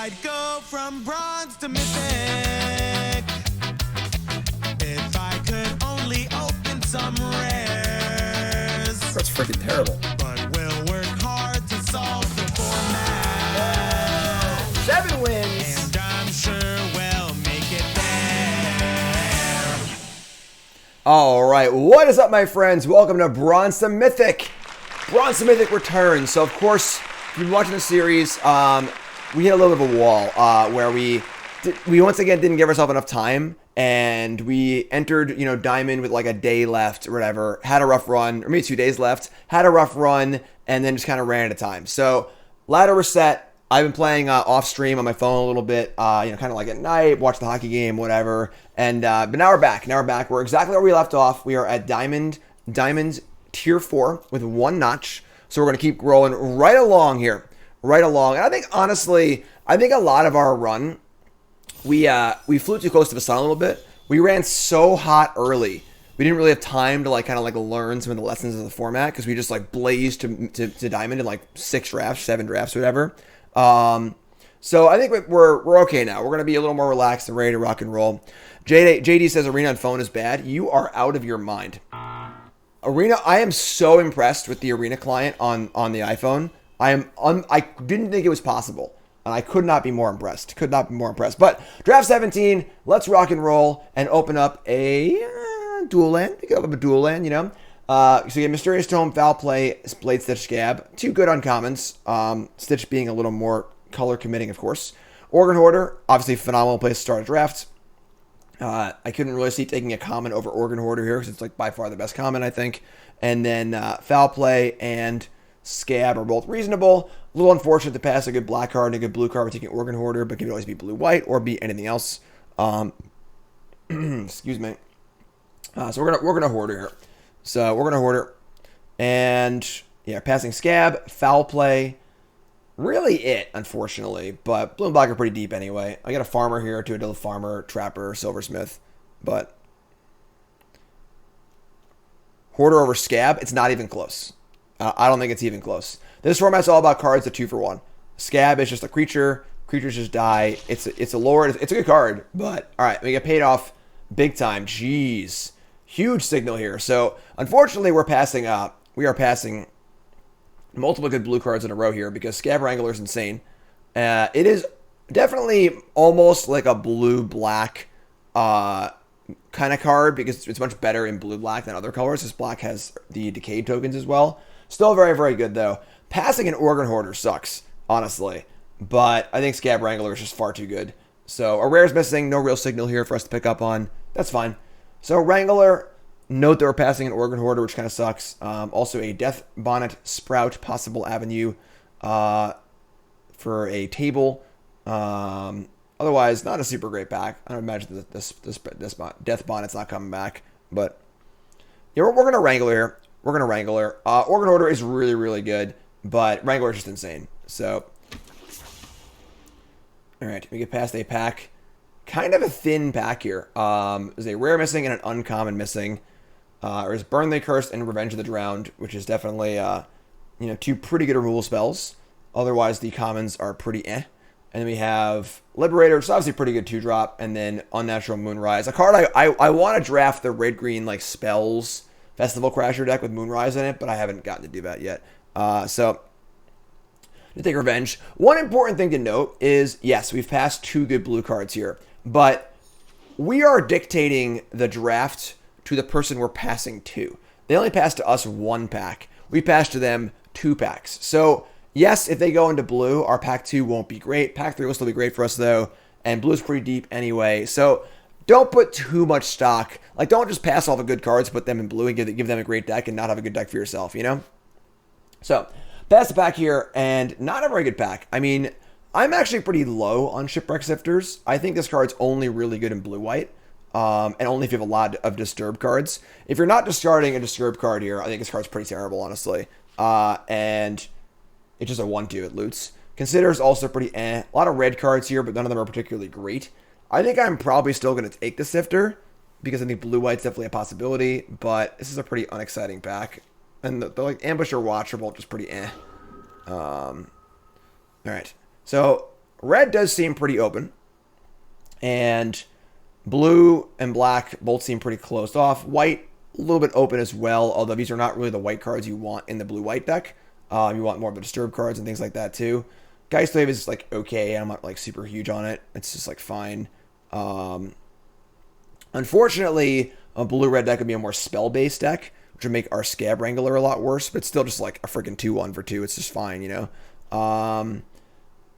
I'd go from bronze to mythic. If I could only open some rares. That's freaking terrible. But we'll work hard to solve the format. 7 wins. And I'm sure we'll make it there. All right, what is up, my friends? Welcome to Bronze to Mythic. Bronze to Mythic returns. So, of course, if you've been watching the series, we hit a little bit of a wall where we once again didn't give ourselves enough time, and we entered, Diamond with like a day left or whatever, had a rough run, or maybe 2 days left, had a rough run, and then just kind of ran out of time. So, ladder reset. I've been playing off stream on my phone a little bit, kind of like at night, watch the hockey game, whatever. And but now we're back. We're exactly where we left off. We are at Diamond Tier 4 with 1 notch. So we're going to keep rolling right along here. Right along. And I think, honestly, a lot of our run, we flew too close to the sun a little bit. We ran so hot early. We didn't really have time to learn some of the lessons of the format, because we just blazed to Diamond in 6 drafts, 7 drafts, whatever. So I think we're okay now. We're going to be a little more relaxed and ready to rock and roll. JD says Arena on phone is bad. You are out of your mind. Arena, I am so impressed with the Arena client on the iPhone. I didn't think it was possible, and I could not be more impressed. But draft 17, let's rock and roll and open up a dual land. We can open up a dual land, So you get Mysterious Tome, Foul Play, Blade Stitch, Scab. 2 good uncommons. Stitch being a little more color committing, of course. Organ Hoarder, obviously phenomenal place to start a draft. I couldn't really see taking a common over Organ Hoarder here, because it's by far the best common, I think. And then Foul Play and Scab are both reasonable. A little unfortunate to pass a good black card and a good blue card with taking Organ Hoarder, but can always be blue-white or be anything else. Excuse me. So we're gonna Hoarder here. So we're gonna Hoarder, and yeah, passing Scab, Foul Play. Really it, unfortunately, but blue and black are pretty deep anyway. I got a Farmer here, to a Farmer, Trapper, Silversmith, but Hoarder over Scab, it's not even close. I don't think it's even close. This format's all about cards at 2 for 1. Scab is just a creature. Creatures just die. It's a lord. It's a good card, but all right, we get paid off big time. Jeez, huge signal here. So unfortunately, we are passing multiple good blue cards in a row here, because Scab Wrangler is insane. It is definitely almost like a blue-black kind of card, because it's much better in blue-black than other colors. This black has the Decayed tokens as well. Still very, very good, though. Passing an Organ Hoarder sucks, honestly. But I think Scab Wrangler is just far too good. So a rare's missing. No real signal here for us to pick up on. That's fine. So Wrangler... Note that we're passing an Organ Hoarder, which kind of sucks. Also a Death Bonnet Sprout, possible avenue for a table. Otherwise, not a super great pack. I don't imagine that this Death Bonnet's not coming back. But yeah, we're going to Wrangler here. Organ Hoarder is really, really good, but Wrangler is just insane. So, all right, we get past a pack. Kind of a thin pack here. There's a rare missing and an uncommon missing. There's Burn the Cursed and Revenge of the Drowned, which is definitely, 2 pretty good removal spells. Otherwise, the commons are pretty eh. And then we have Liberator, which is obviously pretty good 2-drop, and then Unnatural Moonrise. A card I want to draft the red-green, spells Festival Crasher deck with Moonrise in it, but I haven't gotten to do that yet. So, to take Revenge. One important thing to note is, yes, we've passed 2 good blue cards here, but we are dictating the draft to the person we're passing to. They only pass to us 1 pack. We pass to them 2 packs. So, yes, if they go into blue, our pack 2 won't be great. Pack 3 will still be great for us, though. And blue's pretty deep anyway. So, don't put too much stock. Don't just pass all the good cards, put them in blue, and give them a great deck and not have a good deck for yourself, So, pass the pack here, and not a very good pack. I mean, I'm actually pretty low on Shipwreck Sifters. I think this card's only really good in blue-white. And only if you have a lot of Disturb cards. If you're not discarding a Disturb card here, I think this card's pretty terrible, honestly. And it's just a 1/2. It loots. Consider's also pretty eh. A lot of red cards here, but none of them are particularly great. I think I'm probably still going to take the Sifter, because I think blue-white's definitely a possibility, but this is a pretty unexciting pack. And the Ambush or Watch are both just pretty eh. Alright. So, red does seem pretty open. And blue and black both seem pretty closed off. White, a little bit open as well, although these are not really the white cards you want in the blue-white deck. You want more of the disturb cards and things like that too. Geist Wave is like okay. I'm not like super huge on it. It's just like fine. Unfortunately, a blue-red deck would be a more spell-based deck, which would make our Scab Wrangler a lot worse, but still just like a freaking 2-1 for 2. It's just fine, you know?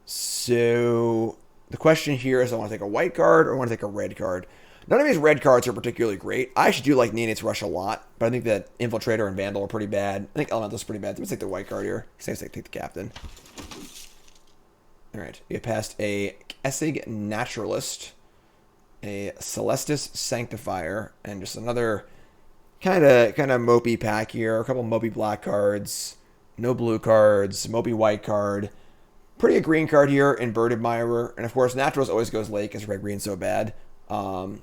So the question here is, I want to take a white card or I want to take a red card. None of these red cards are particularly great. I actually do like Nenate's Rush a lot, but I think that Infiltrator and Vandal are pretty bad. I think Elemental's pretty bad. Let's take the white card here. Let's take the Captain. All right, we get past a Essig Naturalist, a Celestis Sanctifier, and just another kind of mopey pack here. A couple mopey black cards, no blue cards, mopey white card. Pretty a green card here in Bird Admirer, and of course Naturals always goes late because red green's so bad. I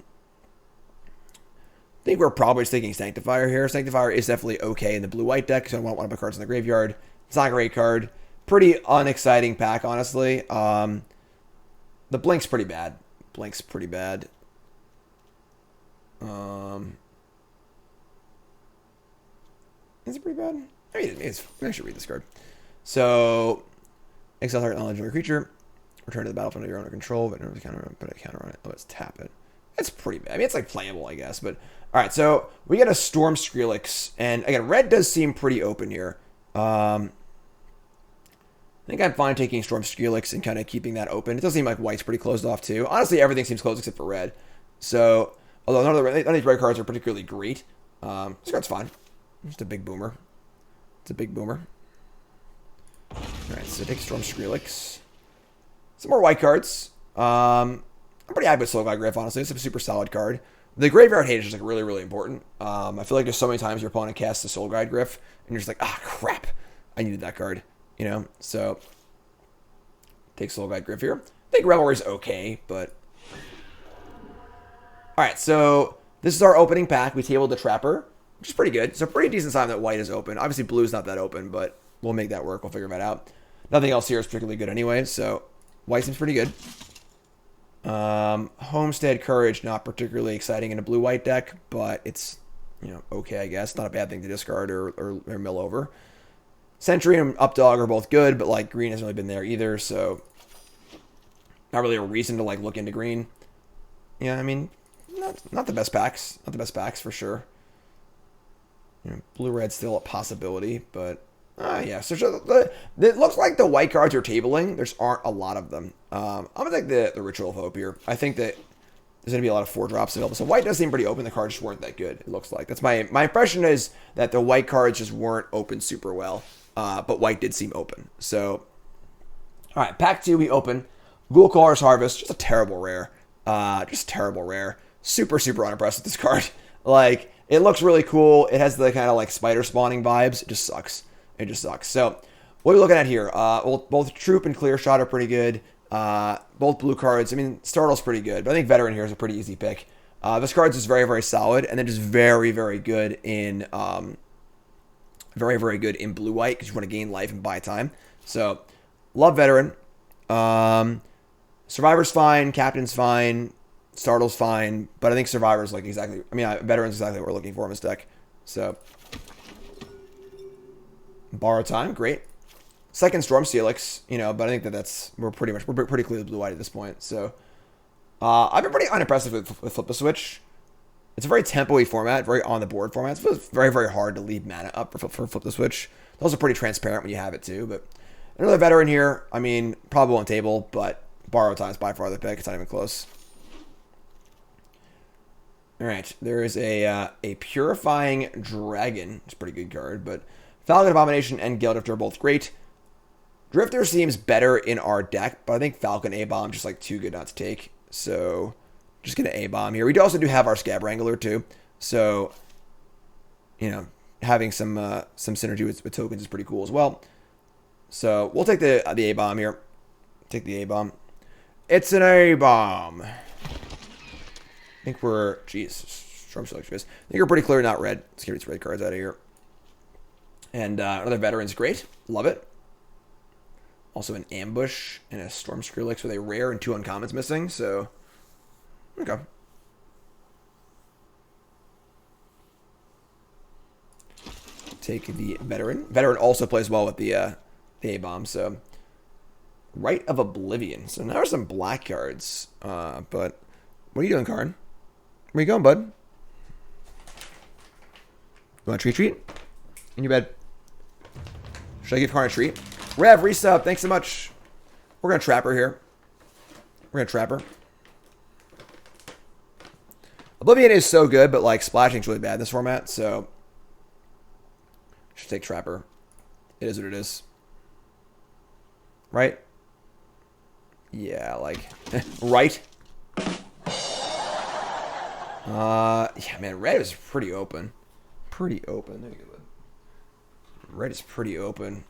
think we're probably just taking Sanctifier here. Sanctifier is definitely okay in the blue-white deck, so I want one of my cards in the graveyard. It's not a great card. Pretty unexciting pack, honestly. The Blink's pretty bad. Blink's pretty bad. Is it pretty bad? I mean, I should read this card. So, exile target knowledge creature. Return to the battlefield under your own control, but never put a counter on it. Let's tap it. It's pretty bad. I mean, it's like playable, I guess. But all right, so we get a Storm Skrillex, and again, red does seem pretty open here. I think I'm fine taking Storm Skrillex and kind of keeping that open. It does seem like white's pretty closed off too. Honestly, everything seems closed except for red. So, although none of these red cards are particularly great, this card's fine. Just a big boomer. It's a big boomer. All right, so take Storm Skrillex. Some more white cards. I'm pretty happy with Soul Guide Griff, honestly. It's a super solid card. The Graveyard Hate is just like really, really important. I feel like there's so many times your opponent casts the Soul Guide Griff, and you're just like, ah, crap. I needed that card. You know? So, take Soul Guide Griff here. I think Revelry's okay, but... Alright, so this is our opening pack. We tabled the Trapper, which is pretty good. So, pretty decent sign that white is open. Obviously, blue's not that open, but we'll make that work. We'll figure that out. Nothing else here is particularly good anyway, so... White seems pretty good. Homestead Courage, not particularly exciting in a blue-white deck, but it's, you know, okay, I guess. Not a bad thing to discard or mill over. Sentry and Updog are both good, but, like, green hasn't really been there either, so not really a reason to, like, look into green. Yeah, I mean, not the best packs. Not the best packs, for sure. You know, blue-red's still a possibility, but... yeah, so it looks like the white cards are tabling. There's aren't a lot of them. I'm going to take the Ritual of Hope here. I think that there's going to be a lot of 4-drops available. So white does seem pretty open. The cards just weren't that good, it looks like. That's my impression is that the white cards just weren't open super well. But white did seem open. So, all right, pack 2 we open. Ghoul-Caller's Harvest, just a terrible rare. Just terrible rare. Super, super unimpressed with this card. Like, it looks really cool. It has the kind of like spider spawning vibes. It just sucks. It just sucks. So, what are we looking at here? Well, both Troop and Clear Shot are pretty good. Both blue cards. I mean, Startle's pretty good, but I think Veteran here is a pretty easy pick. This card's just very, very solid, and then just very, very good in very, very good in blue-white because you want to gain life and buy time. So, love Veteran. Survivor's fine. Captain's fine. Startle's fine, but I think Survivor's like exactly. I mean, Veteran's exactly what we're looking for in this deck. So. Borrow Time, great. Second Storm Steelix, you know, but I think that we're pretty clearly blue-white at this point. So, I've been pretty unimpressive with Flip the Switch. It's a very tempo-y format, very on-the-board format. It's very, very hard to leave mana up for Flip the Switch. It's also pretty transparent when you have it, too. But another Veteran here, I mean, probably won't table, but Borrow Time is by far the pick. It's not even close. All right, there is a Purifying Dragon. It's a pretty good card, but Falcon Abomination and Gale Drifter are both great. Drifter seems better in our deck, but I think Falcon A-Bomb just like too good not to take. So, just gonna A-Bomb here. We also do have our Scab Wrangler too. So, you know, having some synergy with tokens is pretty cool as well. So, we'll take the A-Bomb here. Take the A-Bomb. It's an A-Bomb. I think we're, jeez, Storm Selection. I think we're pretty clear not red. Let's get these red cards out of here. And another Veteran's great. Love it. Also an Ambush and a Storm Skrillex with a rare and 2 uncommons missing, so... Okay. Take the Veteran. Veteran also plays well with the A-Bomb, so... Rite of Oblivion. So now there's some black cards. But what are you doing, Karn? Where you going, bud? You want a treat? In your bed. Should I give Karn a treat? Rev, resub. Thanks so much. We're going to trap her here. We're going to trap her. Oblivion is so good, but like splashing's really bad in this format, so... Should take Trapper. It is what it is. Right? Yeah, like... right? Yeah, man, red is pretty open. Pretty open. There you go. Red is pretty open.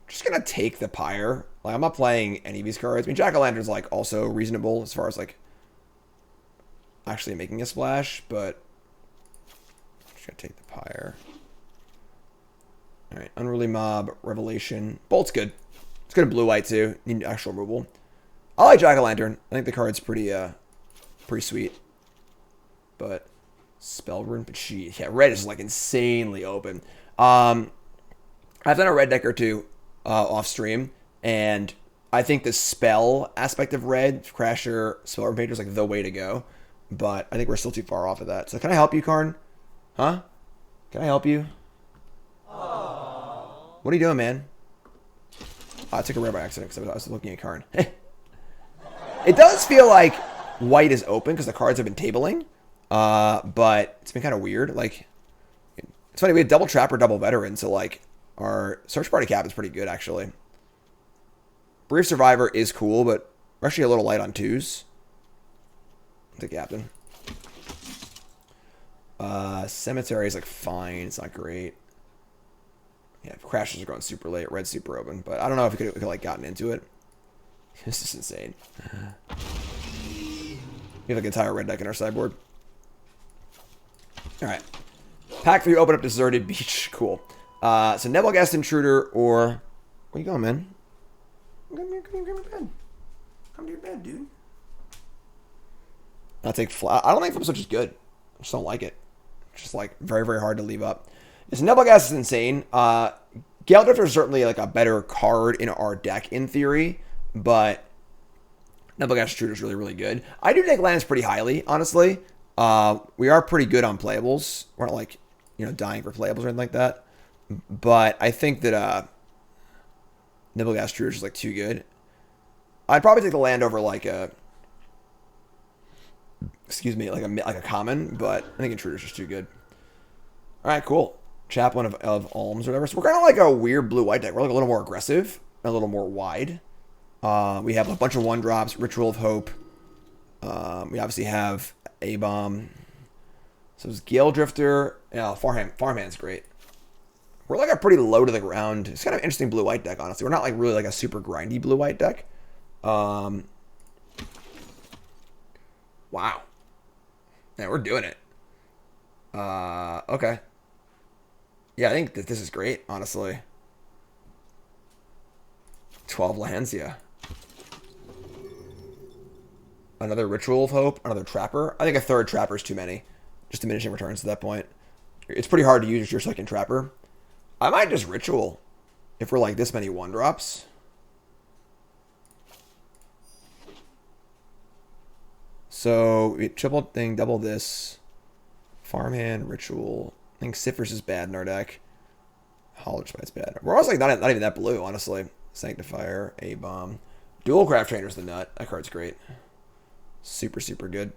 Just gonna take the Pyre. Like, I'm not playing any of these cards. I mean, Jack-o'-lantern's like also reasonable as far as like actually making a splash, but I'm just gonna take the Pyre. All right, Unruly Mob, Revelation. Bolt's good. It's good in blue-white too. Need actual removal. I like Jack-o'-lantern. I think the card's pretty sweet. But Spellrune, but yeah, red is like insanely open. I've done a red deck or two off stream, and I think the spell aspect of red, Crasher, Spellrune Painter is like the way to go. But I think we're still too far off of that. So can I help you, Karn? Huh? Can I help you? Aww. What are you doing, man? Oh, I took a rare by accident because I was looking at Karn. It does feel like white is open because the cards have been tabling. But it's been kind of weird. Like, it's funny, we had double Trapper, double Veteran, so like our search party cap is pretty good actually. Brief Survivor is cool, but we're actually a little light on 2s. The captain. Cemetery is like fine. It's not great. Yeah, crashes are going super late. Red's super open, but I don't know if we could like gotten into it. This is insane. We have like an entire red deck in our sideboard. All right. Pack 3, open up Deserted Beach. Cool. So Nebelgast Intruder or... Where you going, man? Come to your bed. Come to your bed, dude. I'll take flat. I don't think Flip Switch is good. I just don't like it. It's just like very, very hard to leave up. This Nebelgast is insane. Gale Drifter is certainly like a better card in our deck in theory, but Nebelgast Intruder is really, really good. I do take lands pretty highly, honestly. We are pretty good on playables. We're not like, you know, dying for playables or anything like that. But I think that Nebelgast Intruder is just like too good. I'd probably take the land over like a... Excuse me, like a common, but I think Intruder's just too good. All right, cool. Chaplain of Alms or whatever. So we're kind of like a weird blue-white deck. We're like a little more aggressive, a little more wide. We have a bunch of 1-drops, Ritual of Hope. We obviously have A-Bomb. So it's Gale Drifter. Yeah, Farmhand's great. We're like a pretty low to the ground. It's kind of an interesting blue-white deck, honestly. We're not like really like a super grindy blue-white deck. Wow. Yeah, we're doing it. Okay. Yeah, I think that this is great, honestly. 12 lands, yeah. Another Ritual of Hope, another Trapper. I think a third Trapper is too many. Just diminishing returns at that point. It's pretty hard to use your second Trapper. I might just Ritual if we're like this many 1-drops. So we triple thing, double this. Farmhand, Ritual. I think Ciphers is bad in our deck. Hollow Spite's bad. We're also like not even that blue, honestly. Sanctifier, A-Bomb. Dual Craft Trainer's the nut. That card's great. Super, super good.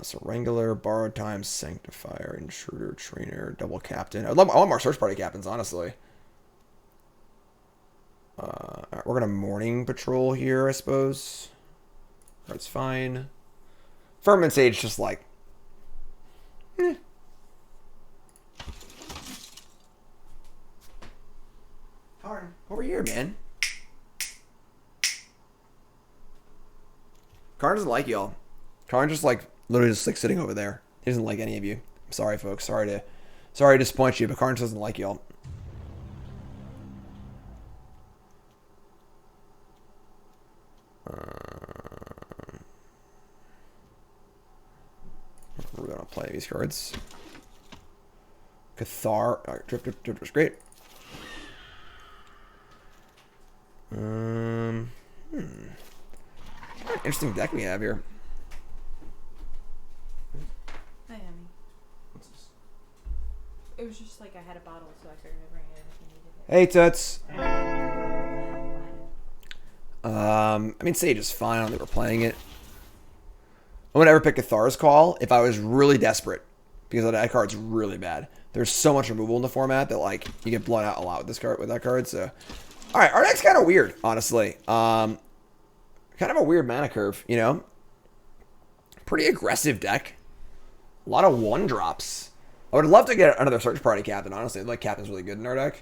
So Wrangler, Borrowed Time, Sanctifier, Intruder, Trainer, Double Captain. I want more Search Party Captains, honestly. All right, we're gonna Morning Patrol here, I suppose. That's fine. Firmament Sage just like... Karn, over here, man. Karn doesn't like y'all. Karn just like literally just like sitting over there. He doesn't like any of you. Sorry, folks. Sorry to disappoint you, but Carnage doesn't like y'all. We're gonna play these cards. Cathar. Alright, Drift was great. Interesting deck we have here. Hi, Emmy. What's this? It was just like I had a bottle, so I figured I'd bring it if you needed it. Hey, Toots. I mean, Sage is fine. I don't think we're playing it. I would never pick Cathar's Call if I was really desperate, because that card's really bad. There's so much removal in the format that like you get blown out a lot with this card, with that card. So, all right, our deck's kind of weird, honestly. Kind of a weird mana curve, you know. Pretty aggressive deck. A lot of 1-drops. I would love to get another Search Party Captain, honestly. Like Captain's really good in our deck.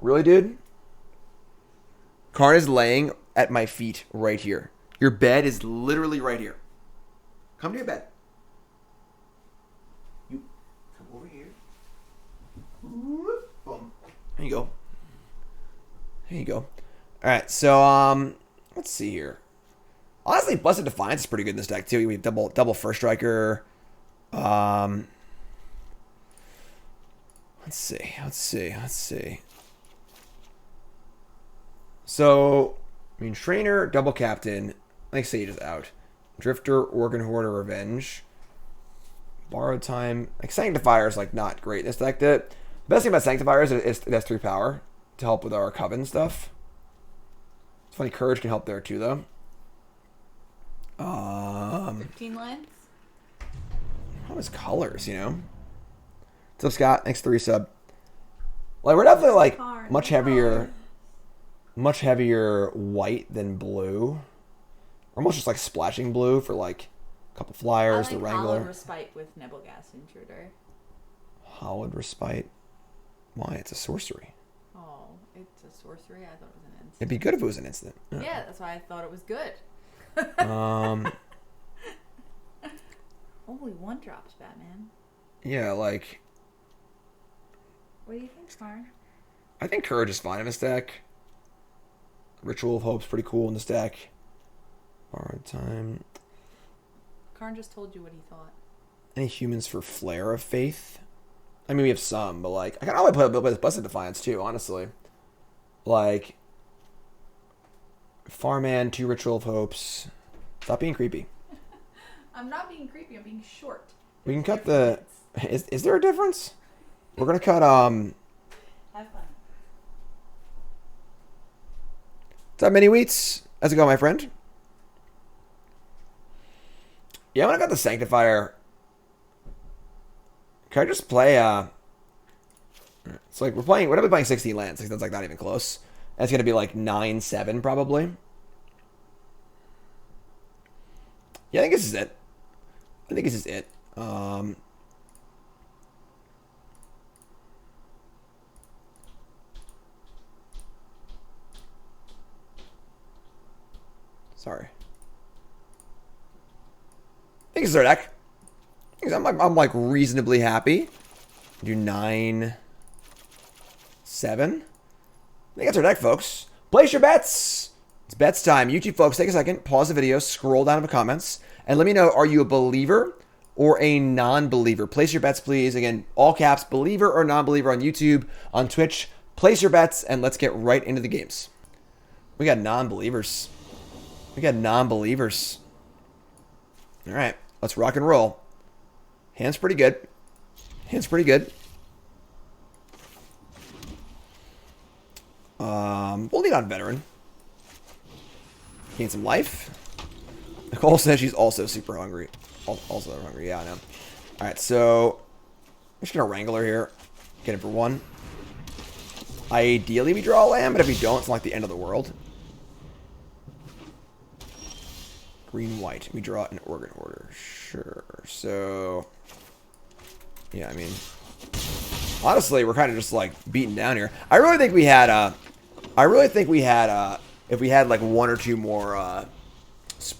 Really, dude? Karn is laying at my feet right here. Your bed is literally right here. Come to your bed. You come over here. Boom. There you go. There you go. All right, so let's see here. Honestly, Blessed Defiance is pretty good in this deck too. We have double First Striker. Let's see. So, I mean, Trainer, double Captain. I think Sage is out. Drifter, Organ Hoarder, Revenge. Borrowed Time. Like Sanctifier is like not great in this deck. The best thing about Sanctifier is it has 3 power to help with our Coven stuff. It's funny, Courage can help there too, though. 15 lines? How is colors, you know? What's up, Scott? Thanks 3 sub. Like we're definitely like much heavier white than blue. We're almost just like splashing blue for like a couple flyers, I like the Wrangler. Hallowed Respite with Nebelgas Intruder. Hallowed Respite. Why? It's a sorcery. Oh, it's a sorcery? I thought it was an instant. It'd be good if it was an instant. Yeah, that's why I thought it was good. Holy 1-drops, Batman. Yeah, like What do you think, Scar? I think Courage is fine in this deck. Ritual of Hope's pretty cool in this deck. Borrowed Time. Karn just told you what he thought. Any humans for Flare of Faith? I mean, we have some, but like I kind of like play with Blessed Defiance too, honestly. Like Farman, 2 Ritual of Hopes. Stop being creepy. I'm not being creepy. I'm being short. We can cut the. Is there a difference? We're gonna cut Have fun. What's up, Mini Wheats? How's it going, my friend? Yeah, when I got the Sanctifier, can I just play? It's like we're definitely playing 16 lands. Like, that's like not even close. That's gonna be like 9-7 probably. Yeah, I think this is it. Sorry. I think it's our deck. I'm like reasonably happy. Do 9-7. I think that's our deck, folks. Place your bets. It's bets time. YouTube folks, take a second, pause the video, scroll down to the comments, and let me know, are you a believer or a non-believer? Place your bets, please. Again, all caps, believer or non-believer on YouTube, on Twitch. Place your bets, and let's get right into the games. We got non-believers. All right, let's rock and roll. Hand's pretty good. We'll lead on Veteran. Gain some life. Nicole says she's also super hungry. Also hungry, yeah, I know. Alright, so I'm just gonna Wrangler here. Get it for 1. Ideally we draw a land, but if we don't, it's not like the end of the world. Green, white. We draw an Organ Hoarder. Sure. So yeah, I mean, honestly, we're kind of just like beaten down here. I really think we had if we had like 1 or 2 more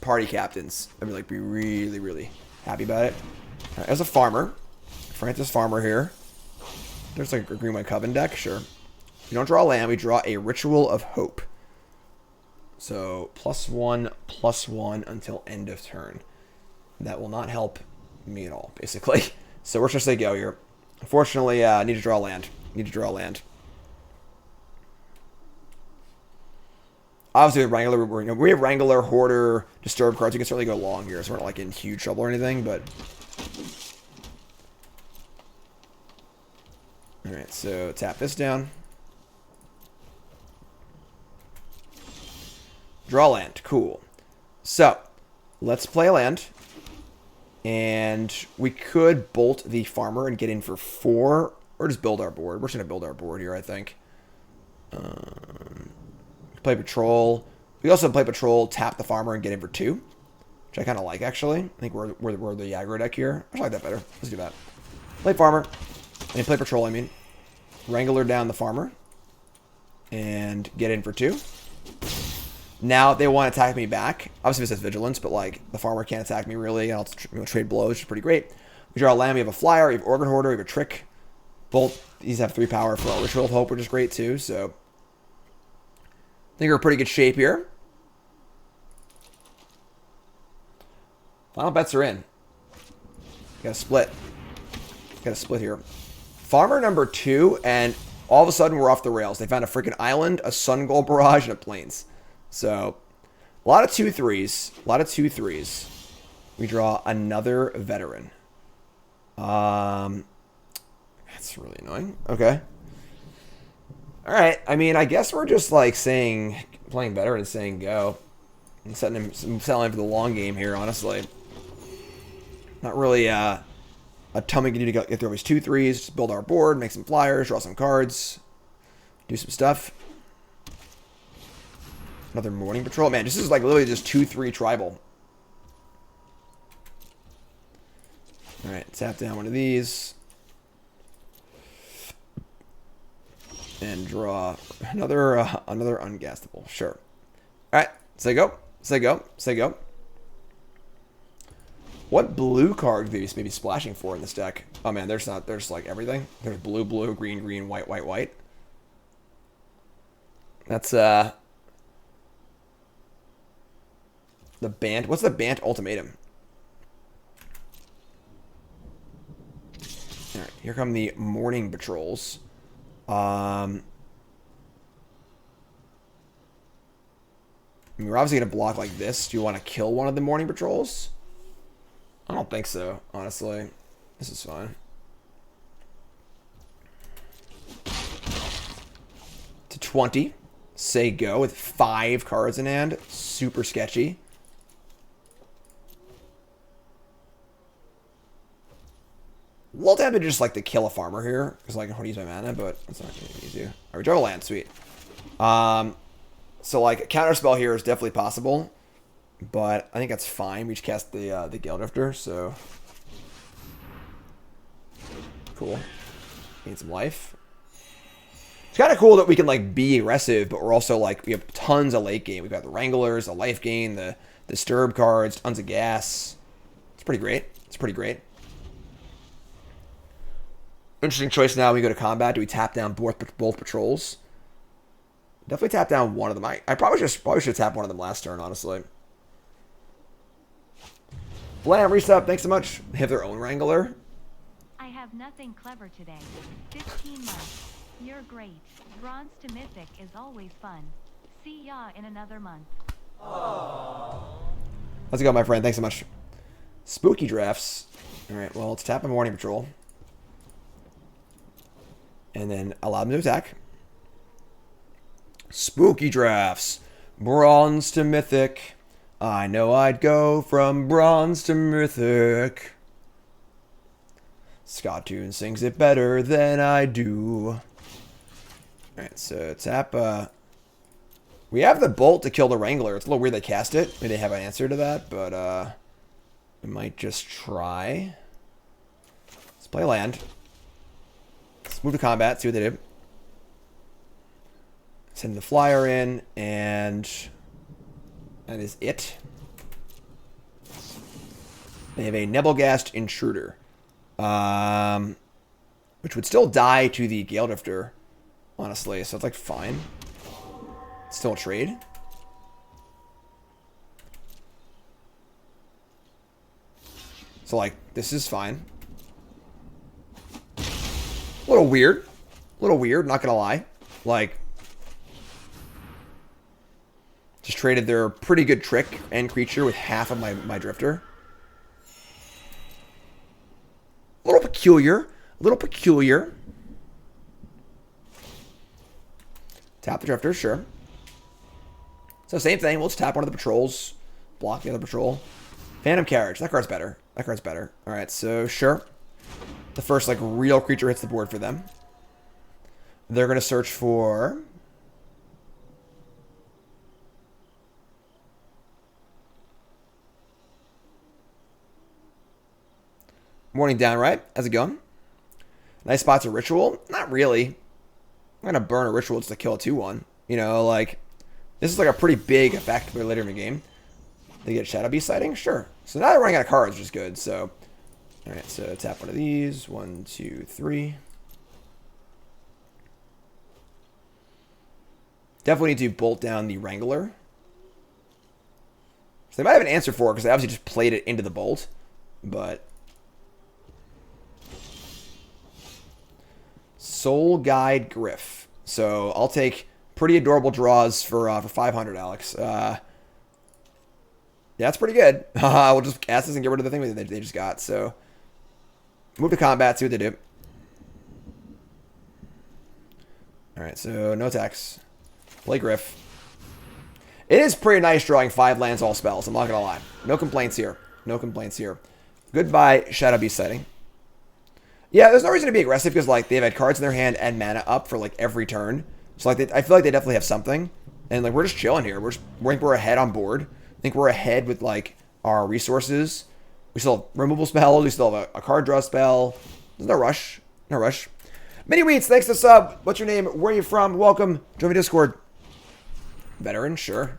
party captains, I mean, like be really Happy about it. All right, as a farmer, Francis Farmer here. There's like a green white coven deck, sure. We don't draw land, we draw a Ritual of Hope. So +1/+1 until end of turn. That will not help me at all, basically. So we're just gonna say go here. Unfortunately, need to draw land. Need to draw land. Obviously, with Wrangler, we have Wrangler, Hoarder, Disturb cards. We can certainly go long here, so we're not like in huge trouble or anything. But all right, so tap this down. Draw land. Cool. So, let's play a land. And we could bolt the farmer and get in for 4. Or just build our board. We're just going to build our board here, I think. Play patrol. We also play patrol, tap the farmer, and get in for 2. Which I kind of like, actually. I think we're the aggro deck here. I like that better. Let's do that. Play farmer. And play patrol, I mean. Wrangler down the farmer. And get in for 2. Now they want to attack me back. Obviously, this has vigilance, but like the farmer can't attack me really. I'll trade blows, which is pretty great. We draw a land. We have a flyer. We have Organ Hoarder. We have a trick. Both these have 3 power for our Ritual of Hope, which is great too. So I think we're in pretty good shape here. Final bets are in. Got to split. Got to split here. Farmer number 2, and all of a sudden we're off the rails. They found a freaking island, a Sun Gold Barrage, and a Plains. So, a lot of 2/3s. A lot of 2/3s. We draw another veteran. That's really annoying. Okay. Alright, I mean, I guess we're just like saying, playing veteran and saying go. I'm settling him for the long game here, honestly. Not really a ton we can do to get through these 2/3s. Just build our board, make some flyers, draw some cards, do some stuff. Another Morning Patrol. Man, this is like literally just 2/3 tribal. Alright, tap down one of these. And draw another ungastable. Sure. Alright, say go. Say go. Say go. What blue card maybe splashing for in this deck? Oh man, there's like everything. There's blue, blue, green, green, white, white, white. That's the Bant. What's the Bant Ultimatum? Alright, here come the Morning Patrols. I mean, we're obviously going to block like this. Do you want to kill one of the Morning Patrols? I don't think so, honestly. This is fine. To 20. Say go with 5 cards in hand. Super sketchy. A little tempted just like to kill a farmer here, because like I want to use my mana, but that's not going to be easy. Alright, we draw a land, sweet. So like a counter spell here is definitely possible, but I think that's fine. We just cast the Gale-Drifter, so cool. Need some life. It's kind of cool that we can like be aggressive, but we're also like we have tons of late game. We've got the Wranglers, the life gain, the Disturb cards, tons of gas. It's pretty great. It's pretty great. Interesting choice now. We go to combat. Do we tap down both patrols? Definitely tap down one of them. I probably should tap one of them last turn, honestly. Blam, reset. Thanks so much. They have their own Wrangler. I have nothing clever today. 15 months. You're great. Bronze to Mythic is always fun. See ya in another month. How's it going, my friend? Thanks so much. Spooky drafts. Alright, well, let's tap a Morning Patrol. And then allow them to attack. Spooky drafts. Bronze to Mythic. I know I'd go from Bronze to Mythic. Scott Toon sings it better than I do. Alright, so tap. We have the Bolt to kill the Wrangler. It's a little weird they cast it. Maybe they have an answer to that, but we might just try. Let's play land. Let's move to combat, see what they do. Send the flyer in, and that is it. They have a Nebelgast Intruder. Which would still die to the Gale Drifter, honestly. So it's like fine. It's still a trade. So like this is fine. A little weird. A little weird, not gonna lie. Like just traded their pretty good trick and creature with half of my Drifter. A little peculiar. A little peculiar. Tap the Drifter, sure. So same thing. We'll just tap one of the patrols. Block the other patrol. Phantom Carriage. That card's better. That card's better. Alright, so sure. The first like real creature hits the board for them. They're going to search for... Morning Downright. How's it going? Nice spots a ritual? Not really. I'm going to burn a ritual just to kill a 2-1. You know, like, this is like a pretty big effect for later in the game. They get Shadow Beast sighting? Sure. So now they're running out of cards, which is good. So, alright, so tap one of these. 1, 2, 3. Definitely need to bolt down the Wrangler. So they might have an answer for it because they obviously just played it into the bolt. But... Soul Guide Griff. So I'll take pretty adorable draws for 500, Alex. Yeah, that's pretty good. We'll just cast this and get rid of the thing that they just got. So move to combat, see what they do. All right, so no attacks. Play Griff. It is pretty nice drawing 5 lands, all spells. I'm not gonna lie. No complaints here. No complaints here. Goodbye, Shadow Beast sighting. Yeah, there's no reason to be aggressive because like they've had cards in their hand and mana up for like every turn. So like I feel like they definitely have something, and like we're just chilling here. I think we're ahead on board. I think we're ahead with like our resources. We still have removal spells. We still have a card draw spell. There's no rush. No rush. Mini Wheats, thanks to sub. What's your name? Where are you from? Welcome. Join me Discord. Veteran, sure.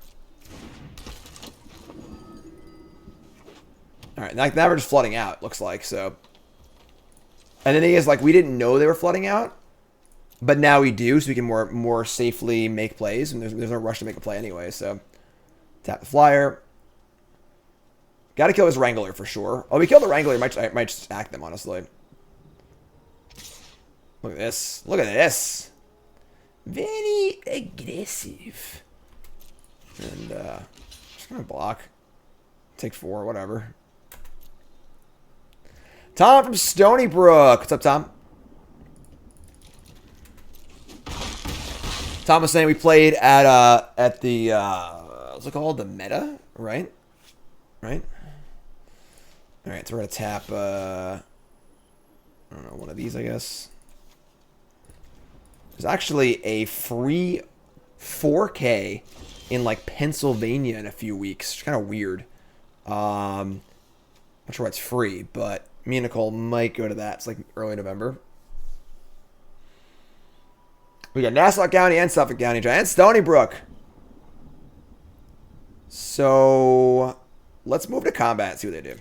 All right, now we're just flooding out. Looks like so. And the thing is, like, we didn't know they were flooding out, but now we do, so we can more safely make plays, and there's no rush to make a play anyway, so. Tap the flyer. Gotta kill this Wrangler for sure. Oh, we killed the Wrangler, I might just act them, honestly. Look at this. Look at this. Very aggressive. And, just gonna block. Take 4, whatever. Tom from Stony Brook. What's up, Tom? Tom was saying we played at the what's it called? The meta, right? Right? Alright, so we're gonna tap I don't know, one of these, I guess. There's actually a free 4K in like Pennsylvania in a few weeks. It's kind of weird. Not sure why it's free, but me and Nicole might go to that. It's like early November. We got Nassau County and Suffolk County, and Stony Brook. So let's move to combat and see what they do.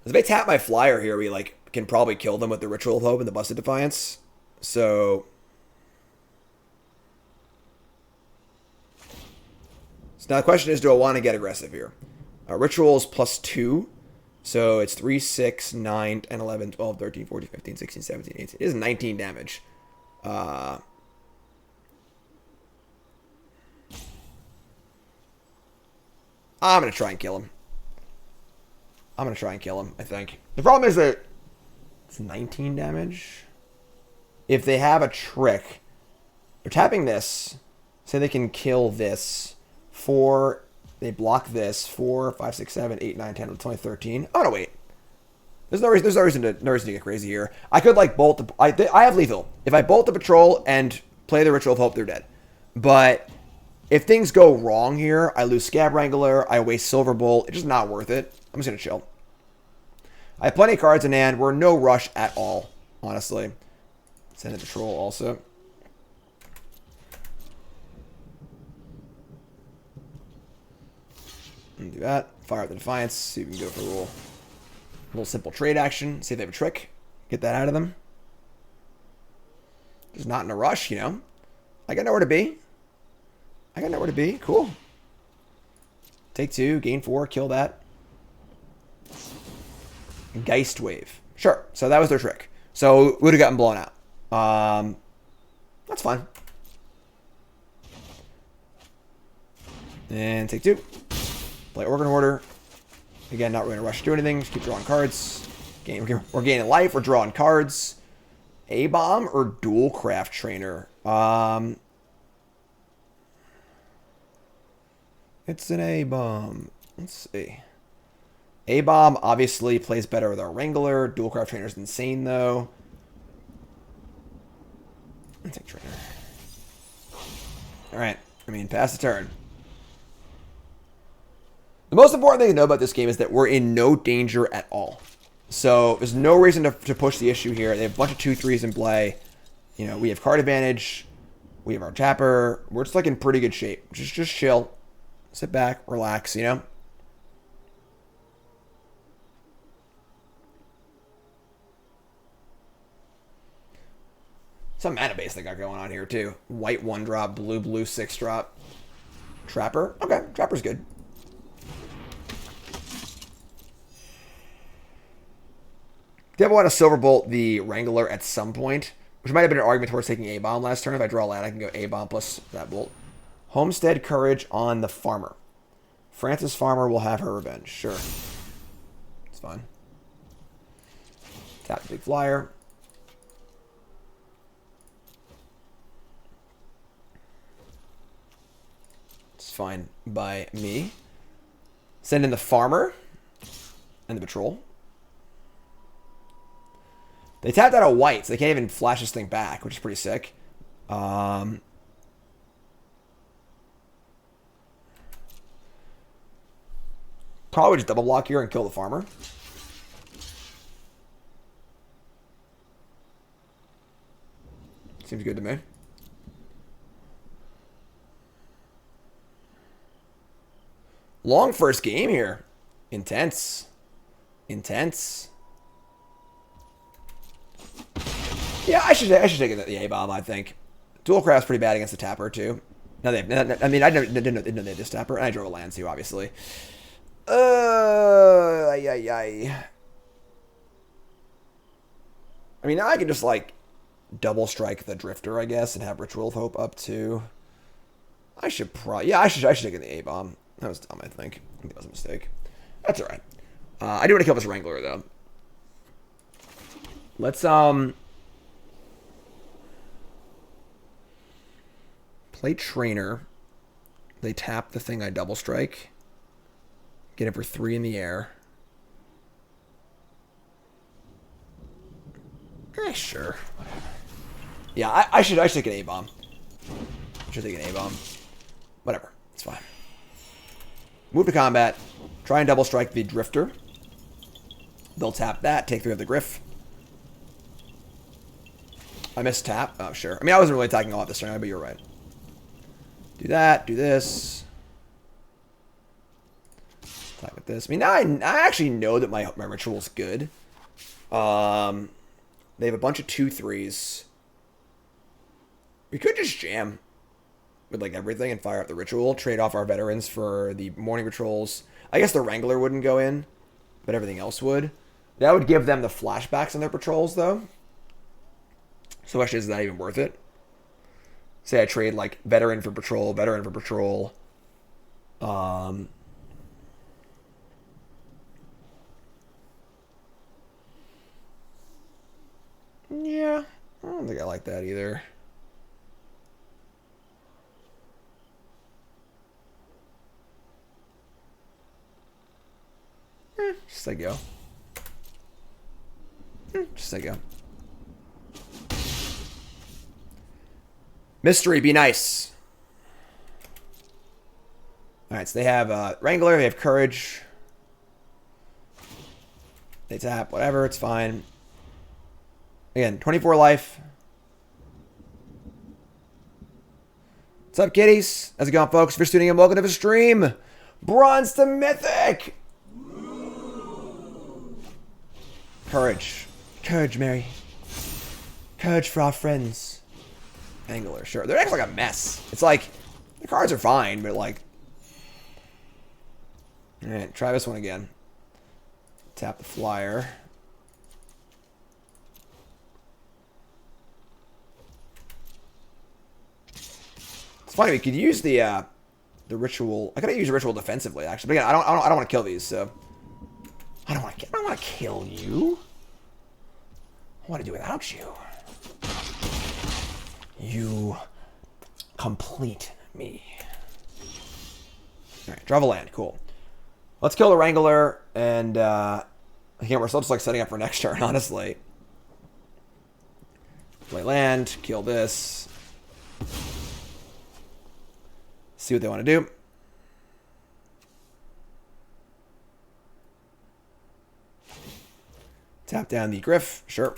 If they tap my flyer here, we like can probably kill them with the Ritual of Hope and the Busted Defiance. So now the question is, do I want to get aggressive here? Ritual is +2. So it's 3, 6, 9, 10, 11, 12, 13, 14, 15, 16, 17, 18. It is 19 damage. I'm going to try and kill him. I think. The problem is that it's 19 damage. If they have a trick, they're tapping this. Say they can kill this. 4... They block this. 4, 5, 6, 7, 8, 9, 10, 20, 13. Oh, no, wait. There's no reason to get crazy here. I could, like, bolt the... I have lethal. If I bolt the patrol and play the Ritual of Hope, they're dead. But if things go wrong here, I lose Scab Wrangler, I waste Silver Bolt. It's just not worth it. I'm just going to chill. I have plenty of cards in hand. We're in no rush at all, honestly. Send a patrol also. Do that. Fire up the Defiance. See if we can go for a little simple trade action. See if they have a trick. Get that out of them. Just not in a rush, you know. I got nowhere to be. Cool. Take 2. Gain 4. Kill that. Geist Wave. Sure. So that was their trick. So would have gotten blown out. That's fine. And take 2. Play Organ Order. Again, not really in a rush to do anything. Just keep drawing cards. We're gaining life. We're drawing cards. A-Bomb or Dual Craft Trainer? It's an A-Bomb. Let's see. A-Bomb obviously plays better with our Wrangler. Dual Craft Trainer is insane, though. Let's take Trainer. Alright. Pass the turn. The most important thing to know about this game is that we're in no danger at all. So there's no reason to push the issue here. They have a bunch of 2/3s in play. You know, we have card advantage. We have our tapper. We're just like in pretty good shape. Just chill. Sit back, relax, you know? Some mana base they got going on here too. White 1-drop, blue 6-drop. Trapper. Okay, Trapper's good. Definitely want to Silverbolt the Wrangler at some point, which might have been an argument towards taking A-Bomb last turn. If I draw a land, I can go A-Bomb plus that bolt. Homestead Courage on the Farmer. Francis Farmer will have her revenge. Sure. It's fine. Tap the big flyer. It's fine by me. Send in the Farmer and the Patrol. They tapped out a white, so they can't even flash this thing back, which is pretty sick. Probably just double block here and kill the Farmer. Seems good to me. Long first game here. Intense. Yeah, I should take the A-Bomb, I think. Dual Craft's pretty bad against the Tapper, too. Now I didn't know they had this Tapper, and I drew a land, too, obviously. Now I can just, like, double strike the Drifter, I guess, and have Ritual of Hope up, too. I should take the A-Bomb. That was dumb, I think. I think that was a mistake. That's alright. I do want to kill this Wrangler, though. Let's, play Trainer. They tap the thing I double strike. Get it for 3 in the air. Sure. Yeah, I should take an A-Bomb. Whatever. It's fine. Move to combat. Try and double strike the Drifter. They'll tap that. Take 3 of the Griff. I missed tap. Oh, sure. I wasn't really attacking a lot this turn, but you're right. Do that. Do this. Attack with this. Now I actually know that my Ritual's good. They have a bunch of 2/3s. We could just jam with like everything and fire up the Ritual. Trade off our veterans for the Morning Patrols. I guess the Wrangler wouldn't go in, but everything else would. That would give them the flashbacks on their patrols, though. So actually, is that even worth it? Say I trade like veteran for patrol. Yeah, I don't think I like that either. Just let go. Just let go. Mystery, be nice. Alright, so they have Wrangler, they have Courage. They tap, whatever, it's fine. Again, 24 life. What's up, kiddies? How's it going, folks? If you're tuning in, welcome to the stream. Bronze to Mythic! Courage. Courage, Mary. Courage for our friends. Angler, sure. They're actually like a mess. It's like, the cards are fine, but like... Alright, try this one again. Tap the flyer. It's funny, we could use the ritual. I gotta use ritual defensively, actually. But again, I don't want to kill these, so I don't want to kill you. I want to do without you. You complete me. All right, draw a land. Cool. Let's kill the Wrangler, and again, we're still just like setting up for next turn, honestly. Play land, kill this. See what they want to do. Tap down the Griff, sure.